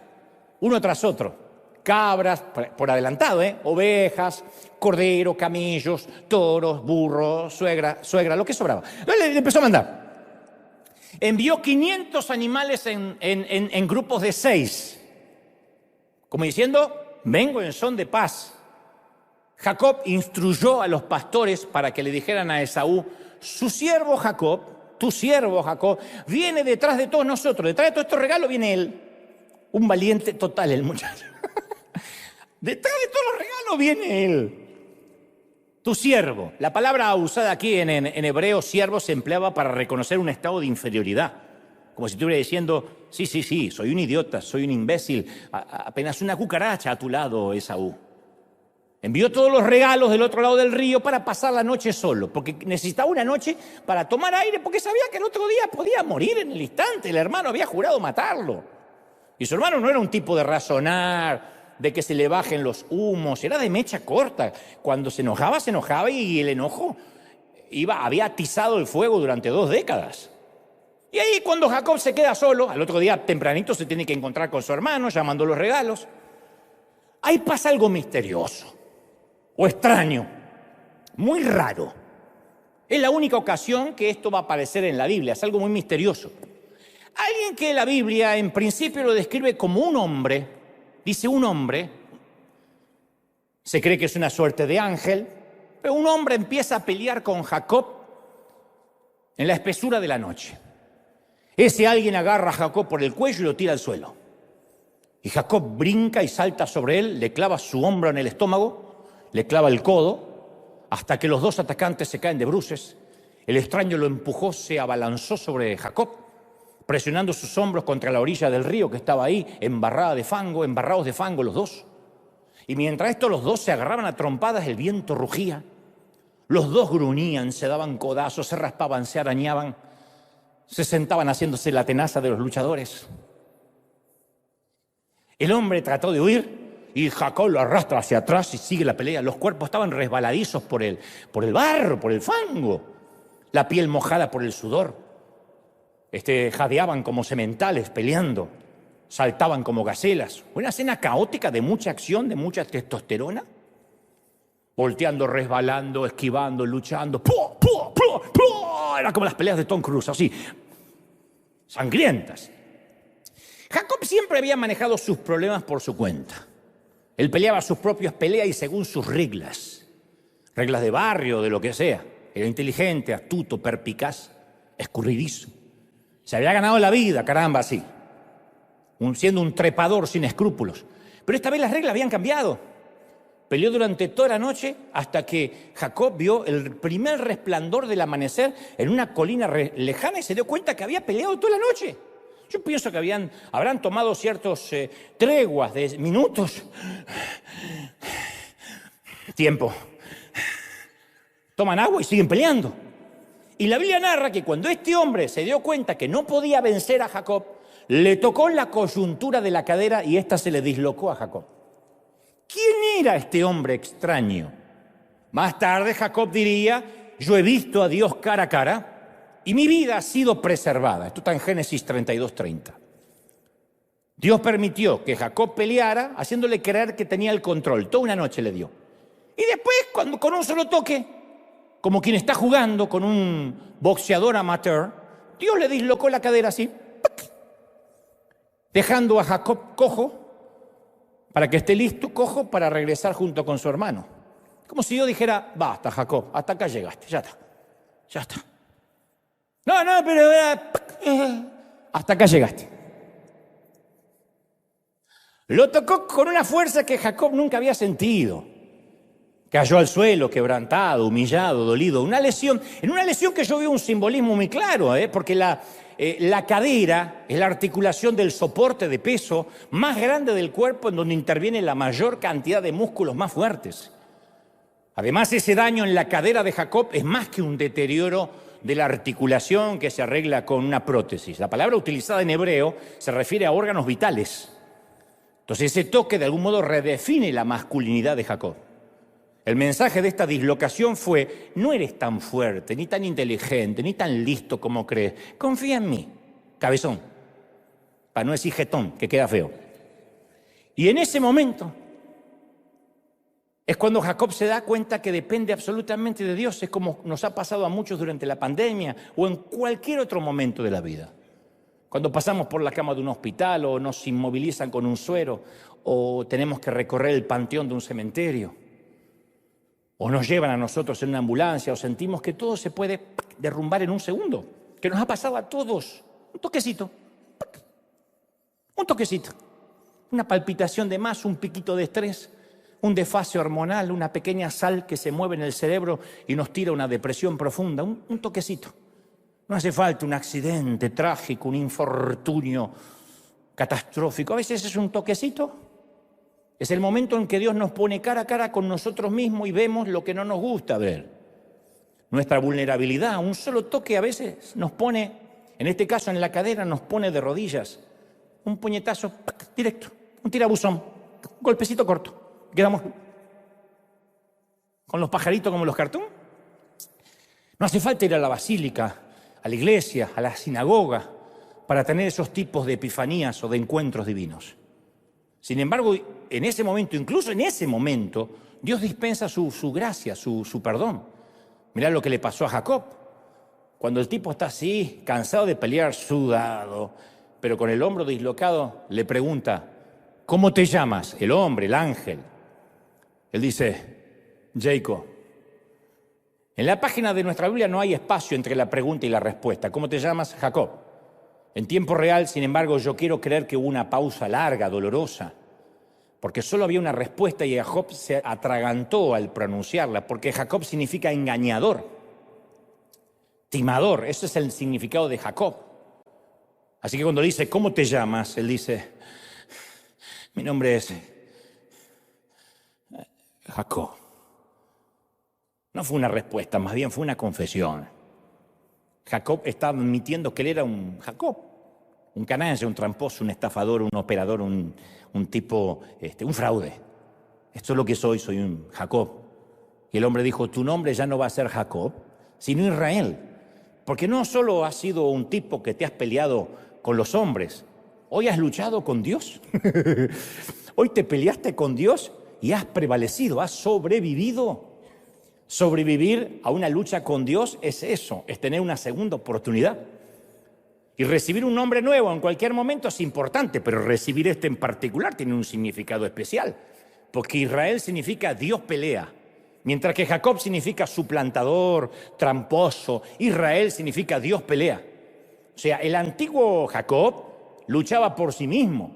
uno tras otro. Cabras, por adelantado, ovejas, cordero, camellos, toros, burros, suegra, lo que sobraba. Le empezó a mandar. Envió 500 animales en grupos de 6, como diciendo, vengo en son de paz. Jacob instruyó a los pastores para que le dijeran a Esaú, su siervo Jacob, tu siervo Jacob, viene detrás de todos nosotros, detrás de todos estos regalos viene él. Un valiente total el muchacho. Detrás de todos los regalos viene él. Tu siervo. La palabra usada aquí en hebreo, siervo, se empleaba para reconocer un estado de inferioridad. Como si estuviera diciendo, sí, soy un idiota, soy un imbécil, apenas una cucaracha a tu lado, Esaú. Envió todos los regalos del otro lado del río para pasar la noche solo, porque necesitaba una noche para tomar aire, porque sabía que el otro día podía morir en el instante. El hermano había jurado matarlo. Y su hermano no era un tipo de razonar, de que se le bajen los humos, era de mecha corta. Cuando se enojaba y el enojo había atizado el fuego durante 2 décadas. Y ahí cuando Jacob se queda solo, al otro día tempranito se tiene que encontrar con su hermano, llamando los regalos. Ahí pasa algo misterioso o extraño, muy raro. Es la única ocasión que esto va a aparecer en la Biblia, es algo muy misterioso. Alguien que la Biblia en principio lo describe como un hombre, dice un hombre, se cree que es una suerte de ángel, pero un hombre empieza a pelear con Jacob en la espesura de la noche. Ese alguien agarra a Jacob por el cuello y lo tira al suelo. Y Jacob brinca y salta sobre él, le clava su hombro en el estómago, le clava el codo, hasta que los 2 atacantes se caen de bruces. El extraño lo empujó, se abalanzó sobre Jacob, presionando sus hombros contra la orilla del río que estaba ahí, embarrados de fango los 2. Y mientras esto los 2 se agarraban a trompadas, el viento rugía. Los 2 gruñían, se daban codazos, se raspaban, se arañaban, se sentaban haciéndose la tenaza de los luchadores. El hombre trató de huir y Jacob lo arrastra hacia atrás y sigue la pelea. Los cuerpos estaban resbaladizos por el barro, por el fango, la piel mojada por el sudor. Jadeaban como sementales peleando, saltaban como gacelas. Una escena caótica de mucha acción, de mucha testosterona. Volteando, resbalando, esquivando, luchando. ¡Pua, pua, pua, pua! Era como las peleas de Tom Cruise, así, sangrientas. Jacob siempre había manejado sus problemas por su cuenta. Él peleaba sus propias peleas y según sus reglas. Reglas de barrio, de lo que sea. Era inteligente, astuto, perspicaz, escurridizo. Se había ganado la vida, caramba, así. Siendo un trepador sin escrúpulos. Pero esta vez las reglas habían cambiado. Peleó durante toda la noche hasta que Jacob vio el primer resplandor del amanecer en una colina lejana y se dio cuenta que había peleado toda la noche. Yo pienso que habrán tomado ciertos treguas de minutos. Tiempo. Toman agua y siguen peleando. Y la Biblia narra que cuando este hombre se dio cuenta que no podía vencer a Jacob, le tocó la coyuntura de la cadera y ésta se le dislocó a Jacob. ¿Quién era este hombre extraño? Más tarde Jacob diría, yo he visto a Dios cara a cara y mi vida ha sido preservada. Esto está en Génesis 32:30. Dios permitió que Jacob peleara, haciéndole creer que tenía el control. Toda una noche le dio. Y después, con un solo toque, como quien está jugando con un boxeador amateur, Dios le dislocó la cadera así, dejando a Jacob cojo, para que esté listo, cojo, para regresar junto con su hermano. Como si yo dijera, basta, Jacob, hasta acá llegaste, ya está. No, pero hasta acá llegaste. Lo tocó con una fuerza que Jacob nunca había sentido. Cayó al suelo, quebrantado, humillado, dolido. En una lesión que yo veo un simbolismo muy claro, porque la cadera es la articulación del soporte de peso más grande del cuerpo, en donde interviene la mayor cantidad de músculos más fuertes. Además, ese daño en la cadera de Jacob es más que un deterioro de la articulación que se arregla con una prótesis. La palabra utilizada en hebreo se refiere a órganos vitales. Entonces, ese toque de algún modo redefine la masculinidad de Jacob. El mensaje de esta dislocación fue, no eres tan fuerte, ni tan inteligente, ni tan listo como crees. Confía en mí, cabezón, para no decir jetón, que queda feo. Y en ese momento es cuando Jacob se da cuenta que depende absolutamente de Dios. Es como nos ha pasado a muchos durante la pandemia o en cualquier otro momento de la vida. Cuando pasamos por la cama de un hospital o nos inmovilizan con un suero o tenemos que recorrer el panteón de un cementerio. O nos llevan a nosotros en una ambulancia, o sentimos que todo se puede derrumbar en un segundo, que nos ha pasado a todos. Un toquecito, una palpitación de más, un piquito de estrés, un desfase hormonal, una pequeña sal que se mueve en el cerebro y nos tira una depresión profunda, un toquecito. No hace falta un accidente trágico, un infortunio catastrófico. A veces es un toquecito. Es el momento en que Dios nos pone cara a cara con nosotros mismos y vemos lo que no nos gusta ver. Nuestra vulnerabilidad, un solo toque a veces nos pone, en este caso en la cadera, nos pone de rodillas. un puñetazo, ¡pac!, directo, un tirabuzón, golpecito corto. Quedamos con los pajaritos como los cartoons. No hace falta ir a la basílica, a la iglesia, a la sinagoga, para tener esos tipos de epifanías o de encuentros divinos. Sin embargo, en ese momento, incluso en ese momento, Dios dispensa su gracia, su perdón. Mirá lo que le pasó a Jacob. Cuando el tipo está así, cansado de pelear, sudado, pero con el hombro dislocado, le pregunta, ¿cómo te llamas? El hombre, el ángel. Él dice, Jacob. En la página de nuestra Biblia no hay espacio entre la pregunta y la respuesta. ¿Cómo te llamas? Jacob. En tiempo real, sin embargo, yo quiero creer que hubo una pausa larga, dolorosa, porque solo había una respuesta y Jacob se atragantó al pronunciarla, porque Jacob significa engañador, timador. Ese es el significado de Jacob. Así que cuando dice, ¿cómo te llamas? Él dice, mi nombre es Jacob. No fue una respuesta, más bien fue una confesión. Jacob estaba admitiendo que él era un Jacob, un canalla, un tramposo, un estafador, un operador, un tipo, un fraude. Esto es lo que soy un Jacob. Y el hombre dijo, tu nombre ya no va a ser Jacob, sino Israel. Porque no solo has sido un tipo que te has peleado con los hombres, hoy has luchado con Dios. Hoy te peleaste con Dios y has prevalecido, has sobrevivido. Sobrevivir a una lucha con Dios es eso, es tener una segunda oportunidad. Y recibir un nombre nuevo en cualquier momento es importante, pero recibir este en particular tiene un significado especial, porque Israel significa Dios pelea, mientras que Jacob significa suplantador, tramposo. Israel significa Dios pelea. O sea, el antiguo Jacob luchaba por sí mismo.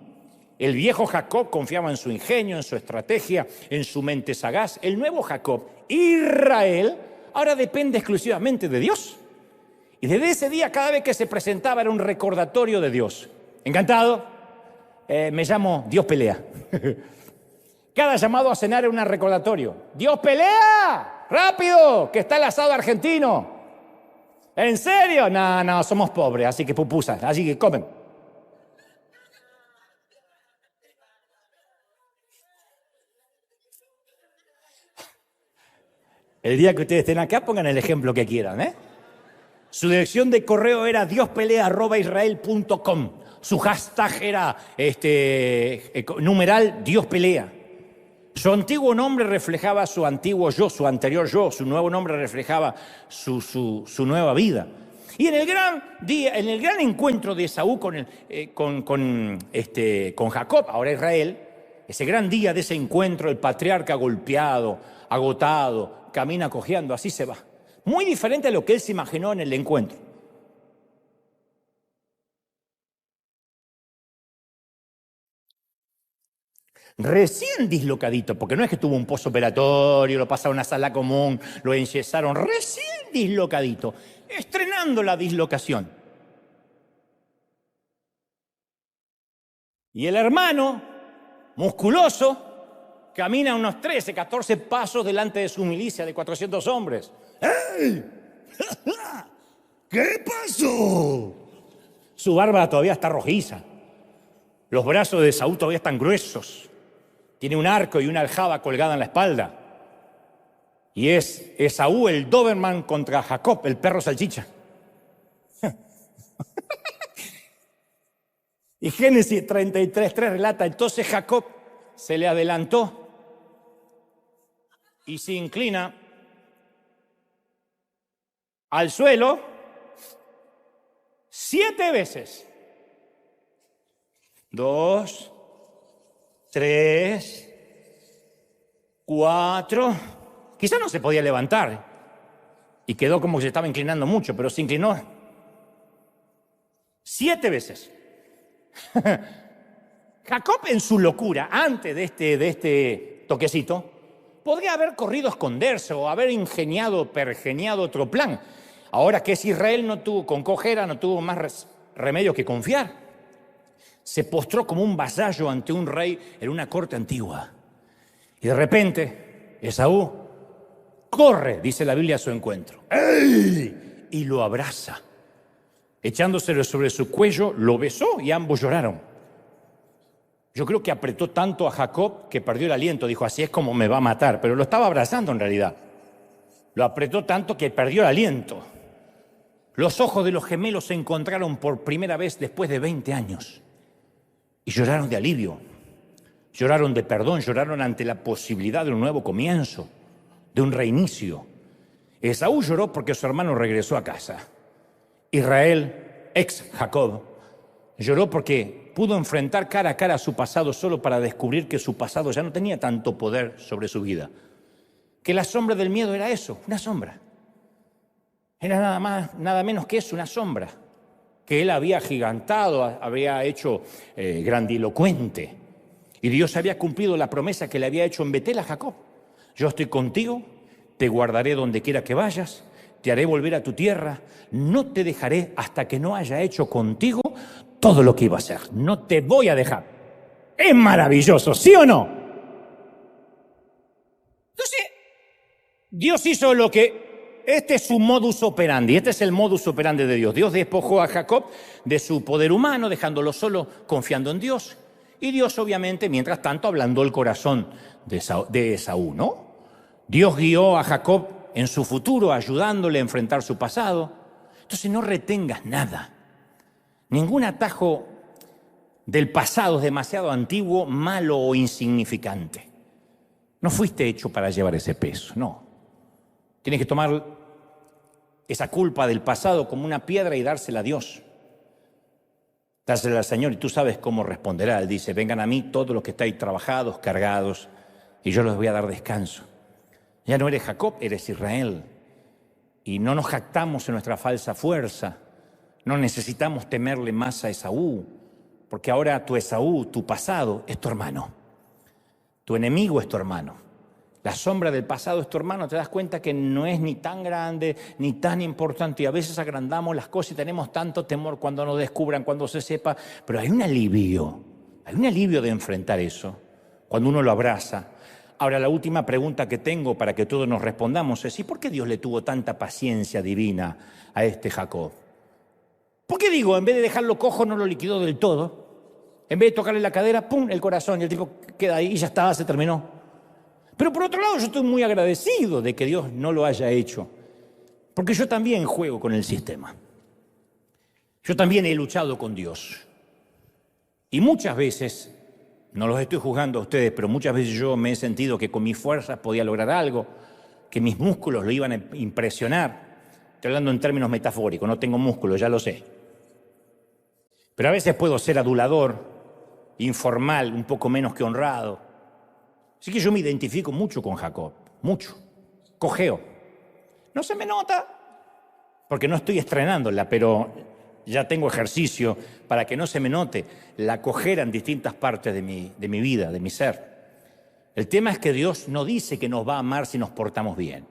El viejo Jacob confiaba en su ingenio, en su estrategia, en su mente sagaz. El nuevo Jacob, Israel, ahora depende exclusivamente de Dios. Y desde ese día, cada vez que se presentaba, era un recordatorio de Dios. ¿Encantado? Me llamo Dios pelea. Cada llamado a cenar era un recordatorio. ¡Dios pelea! ¡Rápido! Que está el asado argentino. ¿En serio? No, somos pobres, así que pupusas, así que comen. El día que ustedes estén acá, pongan el ejemplo que quieran, ¿eh? Su dirección de correo era diospelea@israel.com. Su hashtag era numeral Dios pelea. Su antiguo nombre reflejaba su antiguo yo, su anterior yo. Su nuevo nombre reflejaba su nueva vida. Y en el gran día, en el gran encuentro de Esaú con Jacob, ahora Israel, ese gran día de ese encuentro, el patriarca golpeado, agotado, camina cojeando, así se va. Muy diferente a lo que él se imaginó en el encuentro. Recién dislocadito, porque no es que tuvo un postoperatorio, lo pasaron a una sala común, lo enyesaron, recién dislocadito, estrenando la dislocación. Y el hermano, musculoso, camina unos 13, 14 pasos delante de su milicia de 400 hombres. ¡Ey! ¿Qué pasó? Su barba todavía está rojiza. Los brazos de Saúl todavía están gruesos. Tiene un arco y una aljaba colgada en la espalda. Y es Esaú el Doberman contra Jacob, el perro salchicha. Y Génesis 33:3 relata, entonces Jacob se le adelantó y se inclina al suelo 7 veces. 2, 3, 4. Quizá no se podía levantar y quedó como que se estaba inclinando mucho, pero se inclinó 7 veces. Jacob, en su locura, antes de este toquecito, podría haber corrido a esconderse o haber pergeniado otro plan. Ahora que es Israel, no tuvo con cojera, no tuvo más remedio que confiar. Se postró como un vasallo ante un rey en una corte antigua. Y de repente, Esaú corre, dice la Biblia, a su encuentro. ¡Ey! Y lo abraza. Echándoselo sobre su cuello, lo besó y ambos lloraron. Yo creo que apretó tanto a Jacob que perdió el aliento. Dijo, así es como me va a matar. Pero lo estaba abrazando en realidad. Lo apretó tanto que perdió el aliento. Los ojos de los gemelos se encontraron por primera vez después de 20 años. Y lloraron de alivio. Lloraron de perdón. Lloraron ante la posibilidad de un nuevo comienzo. De un reinicio. Esaú lloró porque su hermano regresó a casa. Israel, ex Jacob, lloró porque pudo enfrentar cara a cara su pasado solo para descubrir que su pasado ya no tenía tanto poder sobre su vida. Que la sombra del miedo era eso, una sombra. Era nada más, nada menos que eso, una sombra. Que él había agigantado, había hecho grandilocuente. Y Dios había cumplido la promesa que le había hecho en Betel a Jacob. Yo estoy contigo, te guardaré donde quiera que vayas, te haré volver a tu tierra, no te dejaré hasta que no haya hecho contigo todo lo que iba a hacer. No te voy a dejar. Es maravilloso, ¿sí o no? Entonces, Dios hizo lo que... Este es su modus operandi, este es el modus operandi de Dios. Dios despojó a Jacob de su poder humano, dejándolo solo, confiando en Dios. Y Dios, obviamente, mientras tanto, ablandó el corazón de Esaú, ¿no? Dios guió a Jacob en su futuro, ayudándole a enfrentar su pasado. Entonces no retengas nada. Ningún atajo del pasado es demasiado antiguo, malo o insignificante. No fuiste hecho para llevar ese peso, no. Tienes que tomar esa culpa del pasado como una piedra y dársela a Dios. Dársela al Señor y tú sabes cómo responderá. Él dice, vengan a mí todos los que estáis trabajados, cargados, y yo les voy a dar descanso. Ya no eres Jacob, eres Israel. Y no nos jactamos en nuestra falsa fuerza. No necesitamos temerle más a Esaú, porque ahora tu Esaú, tu pasado, es tu hermano. Tu enemigo es tu hermano. La sombra del pasado es tu hermano. Te das cuenta que no es ni tan grande, ni tan importante. Y a veces agrandamos las cosas y tenemos tanto temor cuando nos descubran, cuando se sepa. Pero hay un alivio de enfrentar eso, cuando uno lo abraza. Ahora, la última pregunta que tengo para que todos nos respondamos es, ¿y por qué Dios le tuvo tanta paciencia divina a este Jacob? ¿Por qué digo, en vez de dejarlo cojo, no lo liquidó del todo? En vez de tocarle la cadera, ¡pum!, el corazón, y el tipo queda ahí y ya está, se terminó. Pero por otro lado, yo estoy muy agradecido de que Dios no lo haya hecho, porque yo también juego con el sistema. Yo también he luchado con Dios. Y muchas veces... No los estoy juzgando a ustedes, pero muchas veces yo me he sentido que con mis fuerzas podía lograr algo, que mis músculos lo iban a impresionar. Estoy hablando en términos metafóricos, no tengo músculos, ya lo sé. Pero a veces puedo ser adulador, informal, un poco menos que honrado. Así que yo me identifico mucho con Jacob, mucho. Cojeo. No se me nota, porque no estoy estrenándola, pero... ya tengo ejercicio para que no se me note la cojera en distintas partes de mi vida, de mi ser. El tema es que Dios no dice que nos va a amar si nos portamos bien.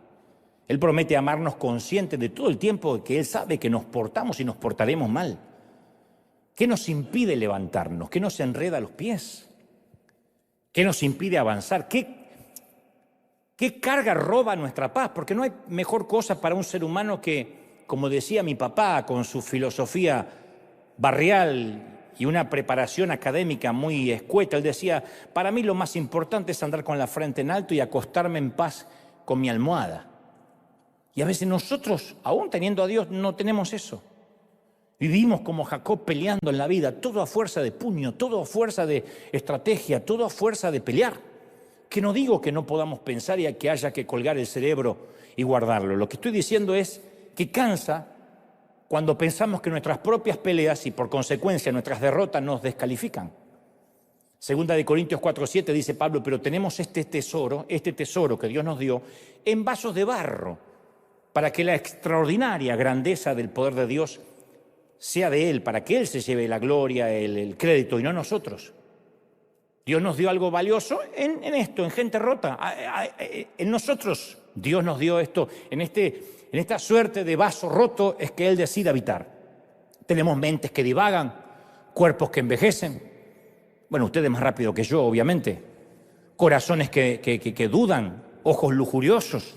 Él promete amarnos conscientes de todo el tiempo que Él sabe que nos portamos y nos portaremos mal. ¿Qué nos impide levantarnos? ¿Qué nos enreda los pies? ¿Qué nos impide avanzar? ¿Qué carga roba nuestra paz? Porque no hay mejor cosa para un ser humano que... Como decía mi papá, con su filosofía barrial y una preparación académica muy escueta, él decía, para mí lo más importante es andar con la frente en alto y acostarme en paz con mi almohada. Y a veces nosotros, aún teniendo a Dios, no tenemos eso. Vivimos como Jacob peleando en la vida, todo a fuerza de puño, todo a fuerza de estrategia, todo a fuerza de pelear. Que no digo que no podamos pensar y que haya que colgar el cerebro y guardarlo. Lo que estoy diciendo es que cansa cuando pensamos que nuestras propias peleas y por consecuencia nuestras derrotas nos descalifican. Segunda de Corintios 4:7 dice Pablo, pero tenemos este tesoro que Dios nos dio en vasos de barro, para que la extraordinaria grandeza del poder de Dios sea de Él, para que Él se lleve la gloria, el crédito y no nosotros. Dios nos dio algo valioso en esto, en gente rota, en nosotros. Dios nos dio esto, en esta suerte de vaso roto es que Él decide habitar. Tenemos mentes que divagan, cuerpos que envejecen. Bueno, ustedes más rápido que yo, obviamente. Corazones que dudan, ojos lujuriosos,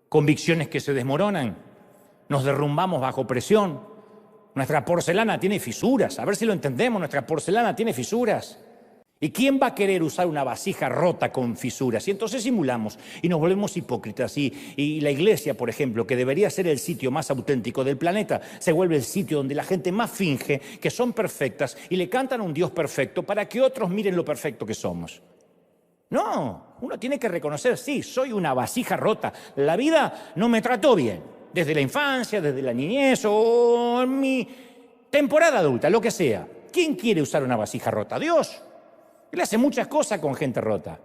convicciones que se desmoronan. Nos derrumbamos bajo presión. Nuestra porcelana tiene fisuras. A ver si lo entendemos, nuestra porcelana tiene fisuras. ¿Y quién va a querer usar una vasija rota con fisuras? Y entonces simulamos y nos volvemos hipócritas. Y la iglesia, por ejemplo, que debería ser el sitio más auténtico del planeta, se vuelve el sitio donde la gente más finge que son perfectas y le cantan a un Dios perfecto para que otros miren lo perfecto que somos. No, uno tiene que reconocer, sí, soy una vasija rota. La vida no me trató bien, desde la infancia, desde la niñez o en mi temporada adulta, lo que sea. ¿Quién quiere usar una vasija rota? Dios. Él hace muchas cosas con gente rota.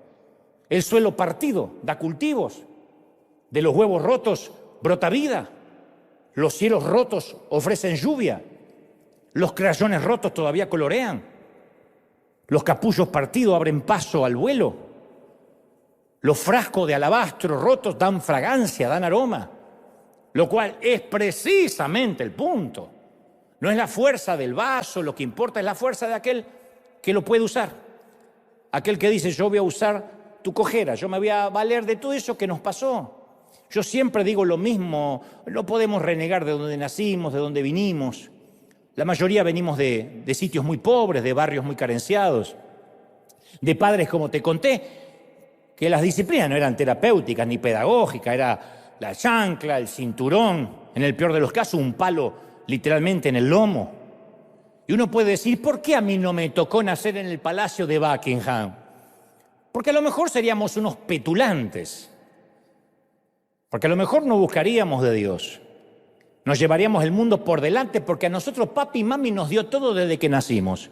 El suelo partido da cultivos. De los huevos rotos brota vida. Los cielos rotos ofrecen lluvia. Los crayones rotos todavía colorean. Los capullos partidos abren paso al vuelo. Los frascos de alabastro rotos dan fragancia, dan aroma. Lo cual es precisamente el punto. No es la fuerza del vaso, lo que importa es la fuerza de aquel que lo puede usar. Aquel que dice, yo voy a usar tu cojera, yo me voy a valer de todo eso que nos pasó. Yo siempre digo lo mismo, no podemos renegar de donde nacimos, de donde vinimos. La mayoría venimos de sitios muy pobres, de barrios muy carenciados, de padres, como te conté, que las disciplinas no eran terapéuticas ni pedagógicas, era la chancla, el cinturón, en el peor de los casos un palo literalmente en el lomo. Y uno puede decir, ¿por qué a mí no me tocó nacer en el Palacio de Buckingham? Porque a lo mejor seríamos unos petulantes. Porque a lo mejor no buscaríamos de Dios. Nos llevaríamos el mundo por delante porque a nosotros papi y mami nos dio todo desde que nacimos.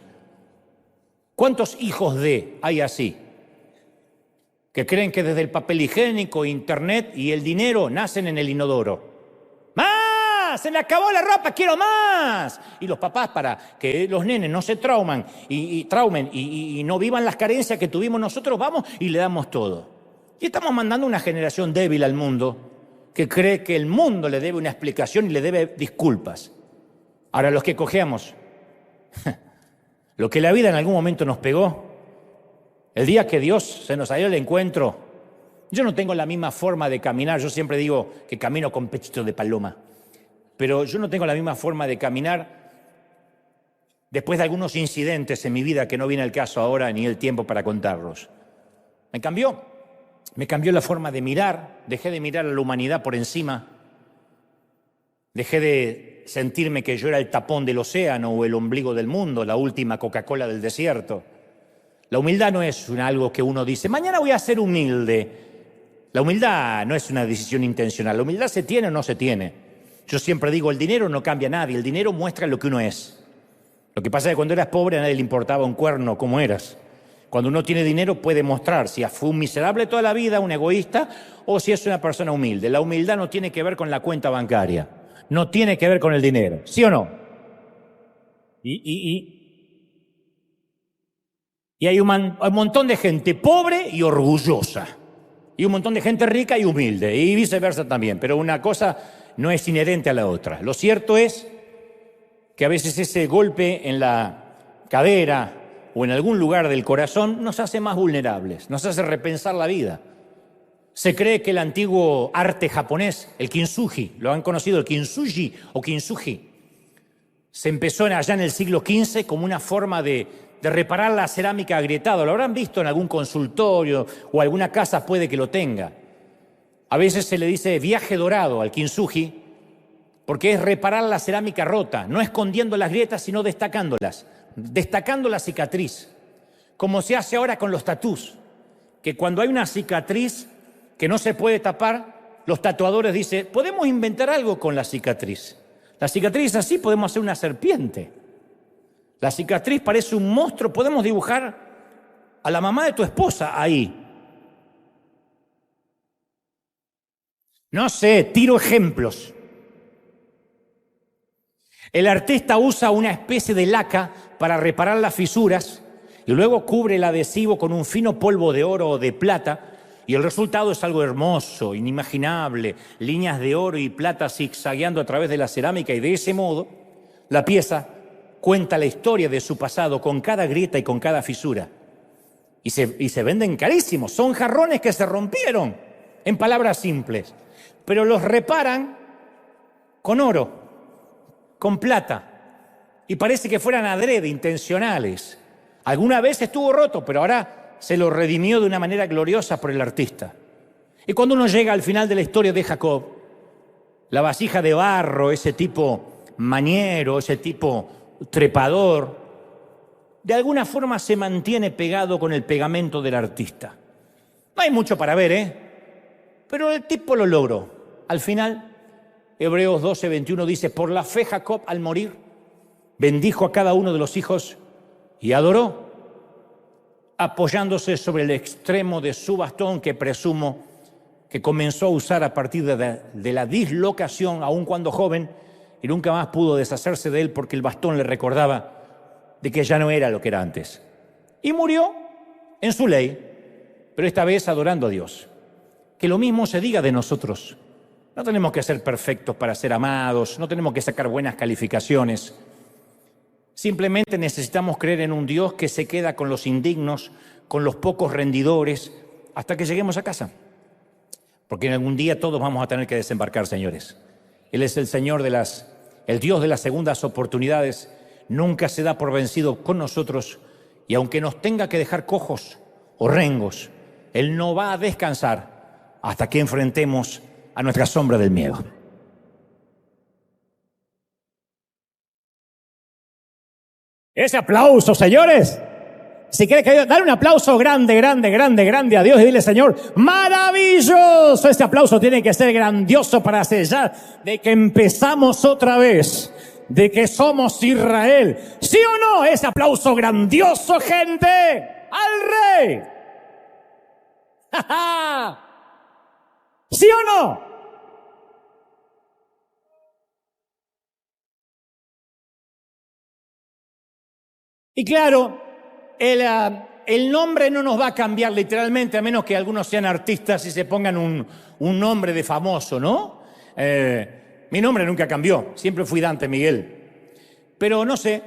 ¿Cuántos hijos hay así? Que creen que desde el papel higiénico, internet y el dinero nacen en el inodoro. ¡Se me acabó la ropa, quiero más! Y los papás, para que los nenes no se traumen y no vivan las carencias que tuvimos nosotros, vamos y le damos todo. Y estamos mandando una generación débil al mundo que cree que el mundo le debe una explicación y le debe disculpas. Ahora, los que cojeamos, lo que la vida en algún momento nos pegó, el día que Dios se nos salió al encuentro, yo no tengo la misma forma de caminar, yo siempre digo que camino con pechito de paloma. Pero yo no tengo la misma forma de caminar después de algunos incidentes en mi vida que no viene el caso ahora ni el tiempo para contarlos. Me cambió la forma de mirar, dejé de mirar a la humanidad por encima, dejé de sentirme que yo era el tapón del océano o el ombligo del mundo, la última Coca-Cola del desierto. La humildad no es algo que uno dice, mañana voy a ser humilde. La humildad no es una decisión intencional, la humildad se tiene o no se tiene. Yo siempre digo, el dinero no cambia a nadie, el dinero muestra lo que uno es. Lo que pasa es que cuando eras pobre a nadie le importaba un cuerno cómo eras. Cuando uno tiene dinero puede mostrar si fue un miserable toda la vida, un egoísta, o si es una persona humilde. La humildad no tiene que ver con la cuenta bancaria, no tiene que ver con el dinero, ¿sí o no? Y hay un montón de gente pobre y orgullosa, y un montón de gente rica y humilde, y viceversa también, pero una cosa no es inherente a la otra. Lo cierto es que a veces ese golpe en la cadera o en algún lugar del corazón nos hace más vulnerables, nos hace repensar la vida. Se cree que el antiguo arte japonés, el kintsugi, lo han conocido, el kintsugi o kintsugi, se empezó allá en el siglo XV como una forma de reparar la cerámica agrietada. Lo habrán visto en algún consultorio o alguna casa puede que lo tenga. A veces se le dice viaje dorado al kintsugi porque es reparar la cerámica rota, no escondiendo las grietas, sino destacándolas, destacando la cicatriz, como se hace ahora con los tatús, que cuando hay una cicatriz que no se puede tapar, los tatuadores dicen, podemos inventar algo con la cicatriz. La cicatriz es así, podemos hacer una serpiente. La cicatriz parece un monstruo, podemos dibujar a la mamá de tu esposa ahí. No sé, tiro ejemplos. El artista usa una especie de laca para reparar las fisuras y luego cubre el adhesivo con un fino polvo de oro o de plata y el resultado es algo hermoso, inimaginable, líneas de oro y plata zigzagueando a través de la cerámica y de ese modo la pieza cuenta la historia de su pasado con cada grieta y con cada fisura. Y se venden carísimos, son jarrones que se rompieron, en palabras simples. Pero los reparan con oro, con plata, y parece que fueran adrede, intencionales. Alguna vez estuvo roto, pero ahora se lo redimió de una manera gloriosa por el artista. Y cuando uno llega al final de la historia de Jacob, la vasija de barro, ese tipo maniero, ese tipo trepador, de alguna forma se mantiene pegado con el pegamento del artista. No hay mucho para ver, pero el tipo lo logró. Al final, Hebreos 12:21 dice, por la fe Jacob al morir bendijo a cada uno de los hijos y adoró, apoyándose sobre el extremo de su bastón, que presumo que comenzó a usar a partir de la dislocación, aun cuando joven, y nunca más pudo deshacerse de él porque el bastón le recordaba de que ya no era lo que era antes. Y murió en su ley, pero esta vez adorando a Dios. Que lo mismo se diga de nosotros. No tenemos que ser perfectos para ser amados, no tenemos que sacar buenas calificaciones. Simplemente necesitamos creer en un Dios que se queda con los indignos, con los pocos rendidores, hasta que lleguemos a casa. Porque en algún día todos vamos a tener que desembarcar, señores. Él es el Señor el Dios de las segundas oportunidades. Nunca se da por vencido con nosotros, y aunque nos tenga que dejar cojos o rengos, Él no va a descansar hasta que enfrentemos a nuestra sombra del miedo. Ese aplauso, señores. Si quiere que dale un aplauso grande, grande, grande, grande a Dios y dile, Señor, maravilloso. Este aplauso tiene que ser grandioso para sellar de que empezamos otra vez, de que somos Israel. ¿Sí o no? Ese aplauso grandioso, gente, al Rey. ¡Ja, ja! ¿Sí o no? Y claro, el nombre no nos va a cambiar literalmente, a menos que algunos sean artistas y se pongan un nombre de famoso, ¿no? Mi nombre nunca cambió, siempre fui Dante Miguel. Pero no sé,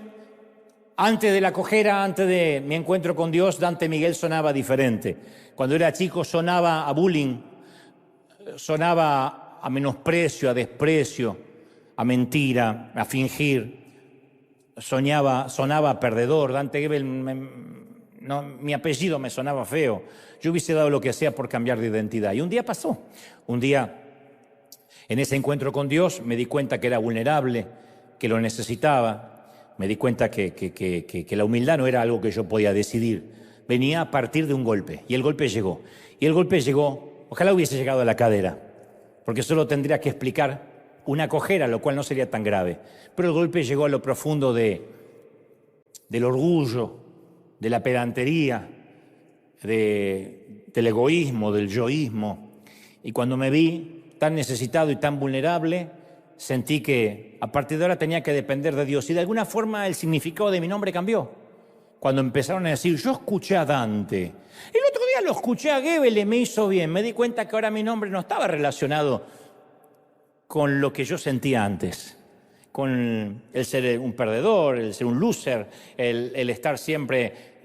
antes de la cojera, antes de mi encuentro con Dios, Dante Miguel sonaba diferente. Cuando era chico sonaba a bullying, sonaba a menosprecio, a desprecio, a mentira, a fingir. Sonaba perdedor. Dante Gebel, mi apellido me sonaba feo. Yo hubiese dado lo que sea por cambiar de identidad. Y un día pasó. Un día, en ese encuentro con Dios, me di cuenta que era vulnerable, que lo necesitaba. Me di cuenta que la humildad no era algo que yo podía decidir. Venía a partir de un golpe. Y el golpe llegó. Y el golpe llegó, ojalá hubiese llegado a la cadera, porque solo tendría que explicar una cojera, lo cual no sería tan grave. Pero el golpe llegó a lo profundo del orgullo, de la pedantería, del egoísmo, del yoísmo. Y cuando me vi tan necesitado y tan vulnerable, sentí que a partir de ahora tenía que depender de Dios. Y de alguna forma el significado de mi nombre cambió. Cuando empezaron a decir, yo escuché a Dante. El otro día lo escuché a Gebel y me hizo bien. Me di cuenta que ahora mi nombre no estaba relacionado con lo que yo sentía antes, con el ser un perdedor, el ser un loser, el estar siempre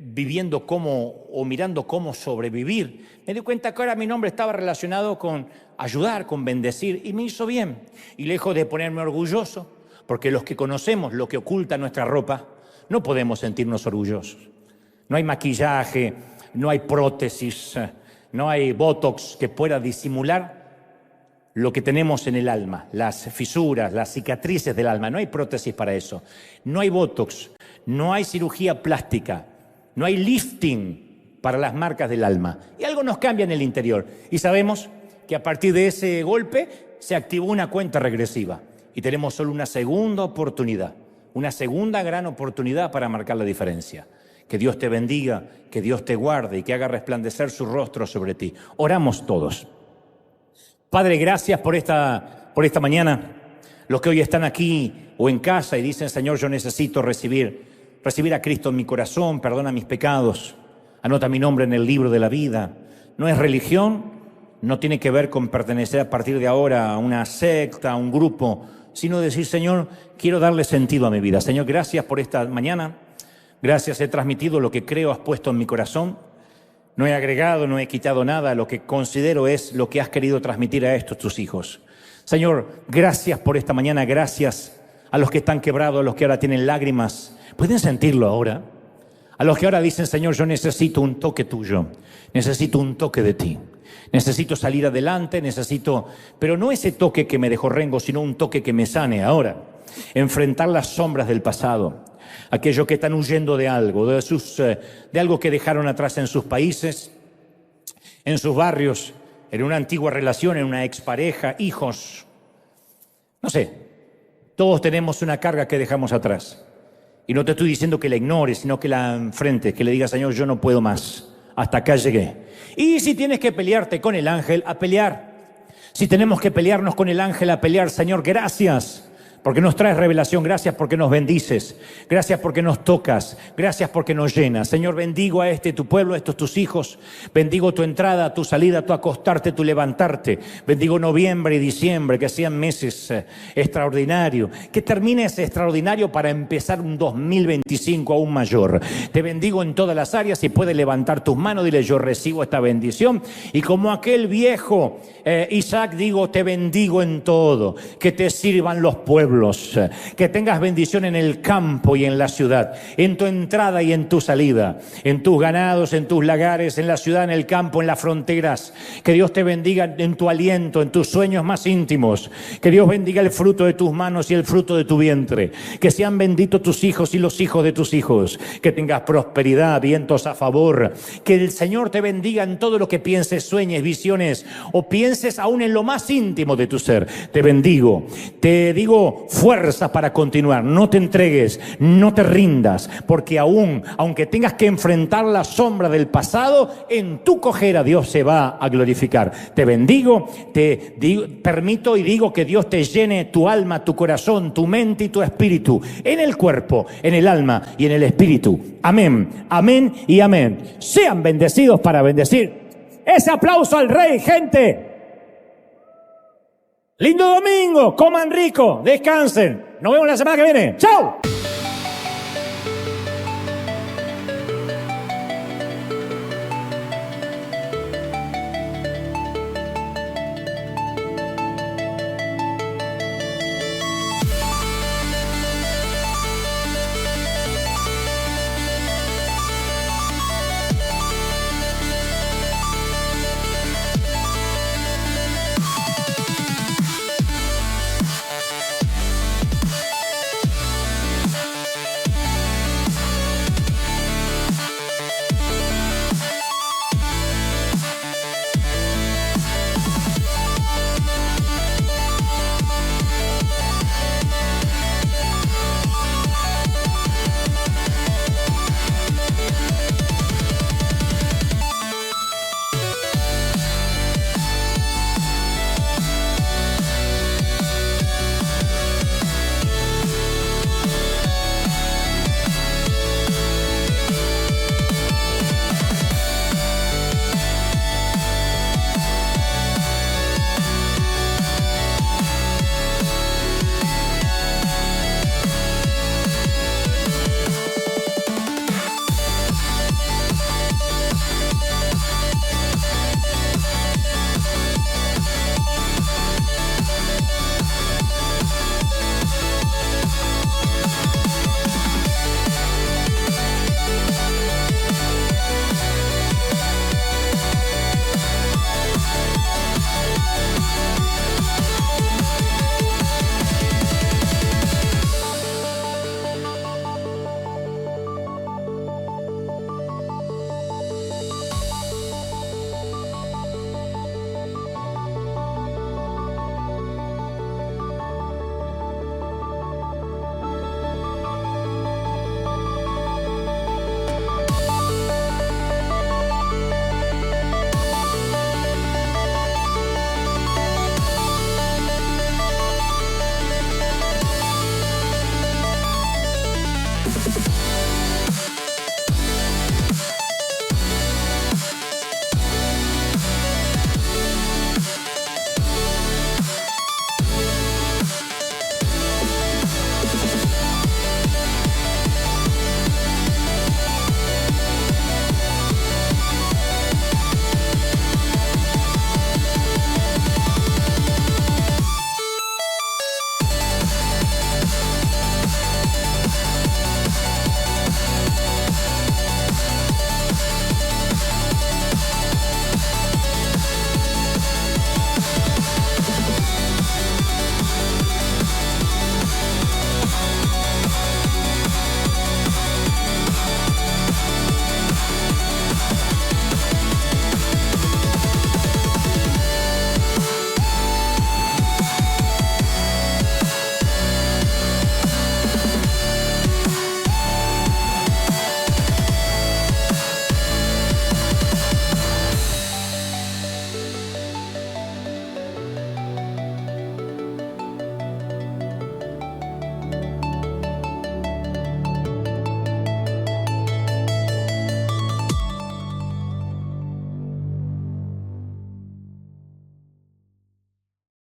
viviendo o mirando cómo sobrevivir. Me di cuenta que ahora mi nombre estaba relacionado con ayudar, con bendecir, y me hizo bien. Y lejos de ponerme orgulloso, porque los que conocemos lo que oculta nuestra ropa, no podemos sentirnos orgullosos. No hay maquillaje, no hay prótesis, no hay botox que pueda disimular lo que tenemos en el alma, las fisuras, las cicatrices del alma. No hay prótesis para eso. No hay botox, no hay cirugía plástica, no hay lifting para las marcas del alma. Y algo nos cambia en el interior. Y sabemos que a partir de ese golpe se activó una cuenta regresiva. Y tenemos solo una segunda oportunidad, una segunda gran oportunidad para marcar la diferencia. Que Dios te bendiga, que Dios te guarde y que haga resplandecer su rostro sobre ti. Oramos todos. Padre, gracias por esta mañana. Los que hoy están aquí o en casa y dicen, Señor, yo necesito recibir a Cristo en mi corazón, perdona mis pecados, anota mi nombre en el libro de la vida. No es religión, no tiene que ver con pertenecer a partir de ahora a una secta, a un grupo, sino decir, Señor, quiero darle sentido a mi vida. Señor, gracias por esta mañana. Gracias, he transmitido lo que creo has puesto en mi corazón. No he agregado, no he quitado nada. Lo que considero es lo que has querido transmitir a estos tus hijos. Señor, gracias por esta mañana. Gracias a los que están quebrados, a los que ahora tienen lágrimas. ¿Pueden sentirlo ahora? A los que ahora dicen, Señor, yo necesito un toque tuyo, necesito un toque de ti. Necesito salir adelante, pero no ese toque que me dejó rengo, sino un toque que me sane ahora. Enfrentar las sombras del pasado, aquellos que están huyendo de algo, de algo que dejaron atrás en sus países, en sus barrios, en una antigua relación, en una expareja, hijos. No sé, todos tenemos una carga que dejamos atrás. Y no te estoy diciendo que la ignores, sino que la enfrentes, que le digas, Señor, yo no puedo más, hasta acá llegué. Y si tienes que pelearte con el ángel, a pelear. Si tenemos que pelearnos con el ángel, a pelear. Señor, gracias porque nos traes revelación, gracias porque nos bendices, gracias porque nos tocas, gracias porque nos llenas. Señor, bendigo a tu pueblo, a estos tus hijos, bendigo tu entrada, tu salida, tu acostarte, tu levantarte, bendigo noviembre y diciembre, que sean meses extraordinarios, que termine ese extraordinario para empezar un 2025 aún mayor. Te bendigo en todas las áreas. Si puedes levantar tus manos, dile, yo recibo esta bendición, y como aquel viejo Isaac, digo, te bendigo en todo, que te sirvan los pueblos, que tengas bendición en el campo y en la ciudad, en tu entrada y en tu salida, en tus ganados, en tus lagares, en la ciudad, en el campo, en las fronteras. Que Dios te bendiga en tu aliento, en tus sueños más íntimos. Que Dios bendiga el fruto de tus manos y el fruto de tu vientre. Que sean benditos tus hijos y los hijos de tus hijos. Que tengas prosperidad, vientos a favor. Que el Señor te bendiga en todo lo que pienses, sueñes, visiones o pienses aún en lo más íntimo de tu ser. Te bendigo, te digo fuerza para continuar. No te entregues, no te rindas, porque aunque tengas que enfrentar la sombra del pasado, en tu cojera Dios se va a glorificar. Te bendigo, permito y digo que Dios te llene tu alma, tu corazón, tu mente y tu espíritu, en el cuerpo, en el alma y en el espíritu. Amén, amén y amén. Sean bendecidos para bendecir. Ese aplauso al Rey, gente. Lindo domingo, coman rico, descansen. Nos vemos la semana que viene. ¡Chao!